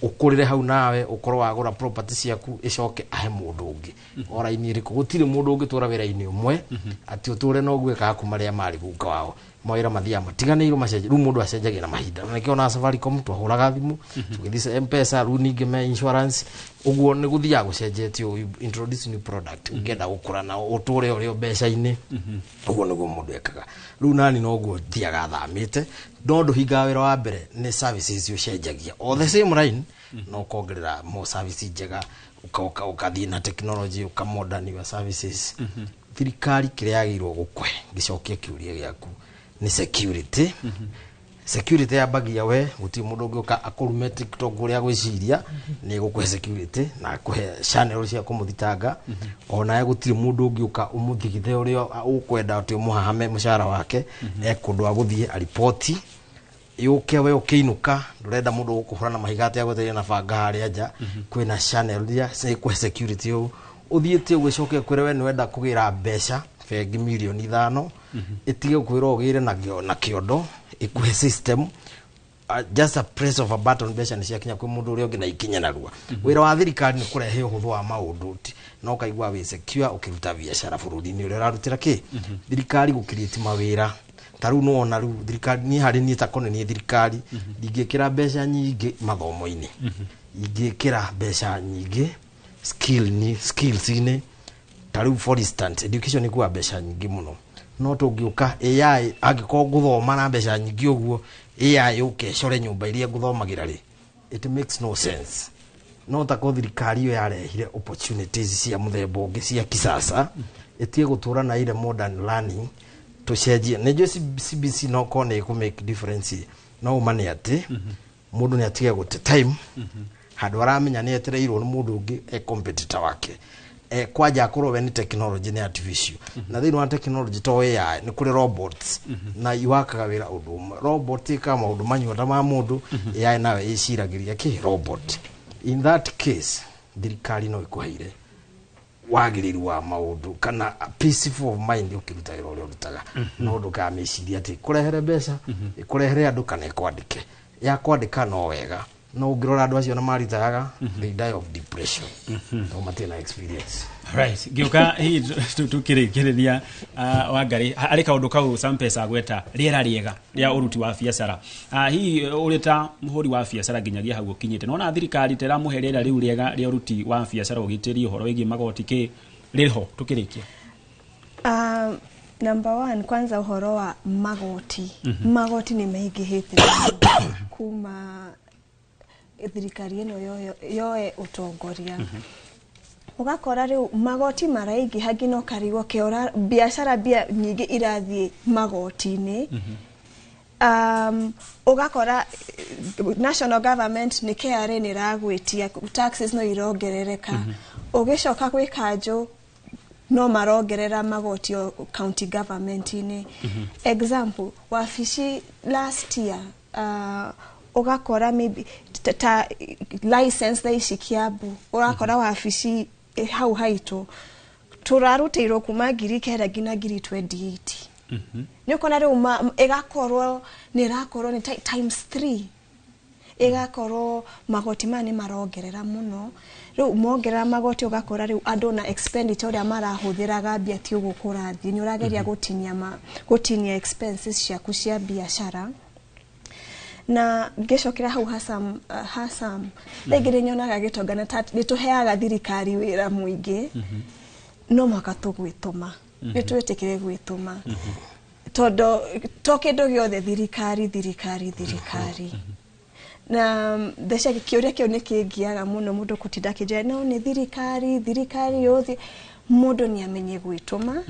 ukurire hau nawe ukorwo wagura property ciaku icoke ahe mundu ungi oraini iriku gutire mundu ungi tura wira-ini umwe ati uture no gwika akumaria mari gunga wao mawira mathia matiganeiru macenje ru mundu acenjagia na mahinda na kiona Safaricom twahuraga thimu tugithisa M-Pesa ru ningi me insurance uguo ni guthia gucenjetio introduce new product ungenda gukura na uture urio mbeca-ini uguo niguo mundu ekaga ru nani no guo thiaga thamite ndondo hinga wira wa mbere ni services ucenjagia all the same line no kongerera mo services njega ukathii na technology ukamodern your services thirikari kiria yagirwo gukwe gicokia kiuria giaku ni security security ya bagi yawe guti mundu ngioka akurume TikTok uria gwiciria ni gukwe security na kuhe channel cia kumuthitanga ona ya gutiri mundu ngioka umuthigithe uria ukwenda ati umuhahame mushara wake ekundu aguthie aripoti yuke we ukiinuka ndurenda mundu gukuhura na mahigate ya gweteria na banga haria nja kwina channel ya kwe security uthiete gwicoke kwire we nwenda kugira mbeca bengi milioni 5 itige kwira ugire na kiondo ikwe system just a press of a button mbeca ni ciakinya kwi mundu uria ungi na ikinya narua wira wa thirikari ni kurehe uhuthu wa maundu no kaigwa we secure ukiruta biashara bururi-ini uria urarutira ki thirikari gukiriti mawira taru no ona ru thirikari ni hari ni takone ni thirikari ndingikira mbeca nyingi mathomo-ini ingikira mbeca nyingi skills ine taru for instance education ni kwa mbeca nyingi muno no tungiuka AI agiko guthoma na mbeca nyingi uguo AI ukecore nyumba iria guthomagira ri it makes no sense no ta ko thirikari yo yarehire opportunities cia muthemba ungi cia kisasa itie gutura na ile modern learning tucenjie nejo CBC no kone ku make difference no mane ati mundu ni atige gute time handu aramenya ni etereirwo ni mundu ungi competitor wake kwaja akorwo we ni technology ni artificial na thini wa technology to AI ni kuri robots na iwakaga wira undu robot kama undu manyota ma mundu AI nawe iciragiria ki robot in that case thirikari no ikuheire wagiriru wa maundu kana peaceful of mind ukiruta wira uria urutaga no ndukameciria ati kurehere mbeca ikurehere andu kana ikwandike ya kwandika no wega no ngirora andu acio na maritayaga they die of depression no matina experience. Right, gioka hii tukirikiria Wangari ari kaundu kau Sampesa gweta riera riega ria uruti wa biacara. Hii urita muhuri wa biacara ginyagia hau ukinyite nona thirikari tera muherera riu riega ria uruti wa biacara ugitiri uhoro wigi magoti ki riho tukirikia. Number 1 kwanza uhoro wa magoti. Magoti ni maingihite kuma thirikari ino yoe utongoria. Ugakora riu magoti maraigi hagino karigo keora biashara bia nyingi irathie magoti-ini. Ugakora national government ni KRA ni ragwitia taxes no irongerereka. Ugicoka gwi kanjo no marongerera magoti o county government ini. Example, wafishi last year ugakora maybe license da ishikiabu ugakora wafishi hau haito turarutirwo kuma ngiri kenda ngina ngiri 28. Nikona riu igakorwo ni times 3. Igakorwo magoti mani marongerera muno. Riu mongerera magoti ugakora riu andu na expenditure ya marahuthiraga bia ti ugukurathi ni urageria gutinia expenses ciaku cia biashara. Na ngicokera hau hasam thegire nyonaga gitongana nituheaga thirikari wira muingi no makatugwituma nitwetekere gwituma todo tokindo giothe thirikari na desha kiuria kio nikingiaga muno mundu kutinda kije no ni thirikari yothi mundu ni amenye gwituma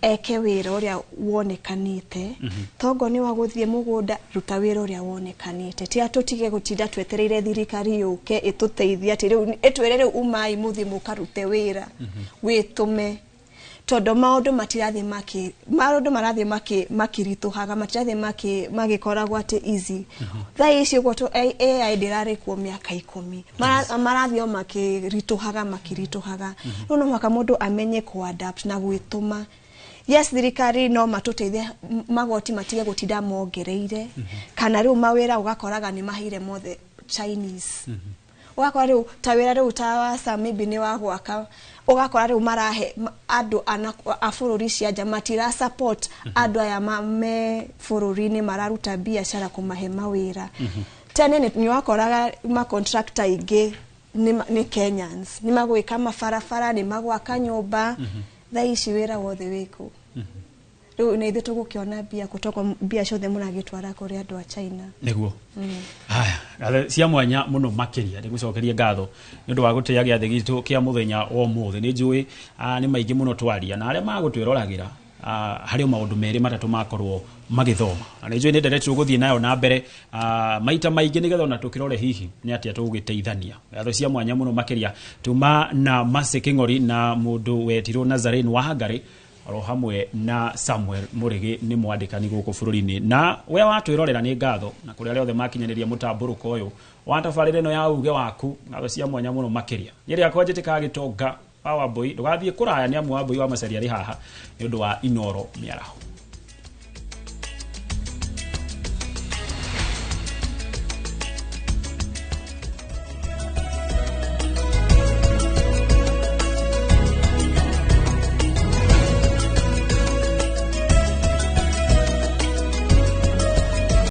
eke wira uria wonekanite togo ni waguthie mugunda ruta wira uria wonekanite ti atutige gutinda twetereire thirikari yuke ituteithia ati riu etwerere umai muthi mukarute wira witume todo maundu marathi makirituhaga matirathi magikoragwo ati easy thai ici gwoto AI ndirari kuo miaka 10 marathi makirituhaga no mwaka mundu amenye ku adapt na gwituma. Yes, thirikari no matuteithie magoti matige gutinda mongereire kana riu mawira ugakoraga ni mahire mothe Chinese. Ugakora riu tawira riu tawasa maybe ni wagwaka ugakora riu marahe andu a bururi cia jamatira support andu aya me bururi-ini mararuta biashara kumahe mawira. Tene ni wakoraga ma contractor ingi ni Kenyans ni magwika mafarafara ni magwaka nyumba thaici wira wothe wiku. Riu ni ithu tugukiona bia kutoka bia ciothe munagitwara kuri andu a China niguo. Haya cia mwanya muno makiria ni gucokeria ngatho ni undu wa guteya giathe gitu kia muthenya o muthe ni njui ni maingi muno twaria na aria magutwirolagira hari maundu meri matatu makorwo magithoma ni njui ni ndere tuguthie nayo na mbere maita maingi ni getha na tukirore hihi ni atia tugiteithania ngatho cia mwanya muno makiria tuma na Mase King'ori na mundu wetirwo Nazarene Wangari ro hamwe na Samuel Murigi ni mwandikani guku bururi-ini na we watwirorera ni ngatho na kuri aria othe makinyaniria mutamburuko uyu watafarire no ya uge waku ngatho cia mwanya muno makiria nyeri yakwa njitikaga gitonga Wambui ndugathie kuraya ni amu Wambui wa Macharia ri haha ni undu wa Inoro Miaraho.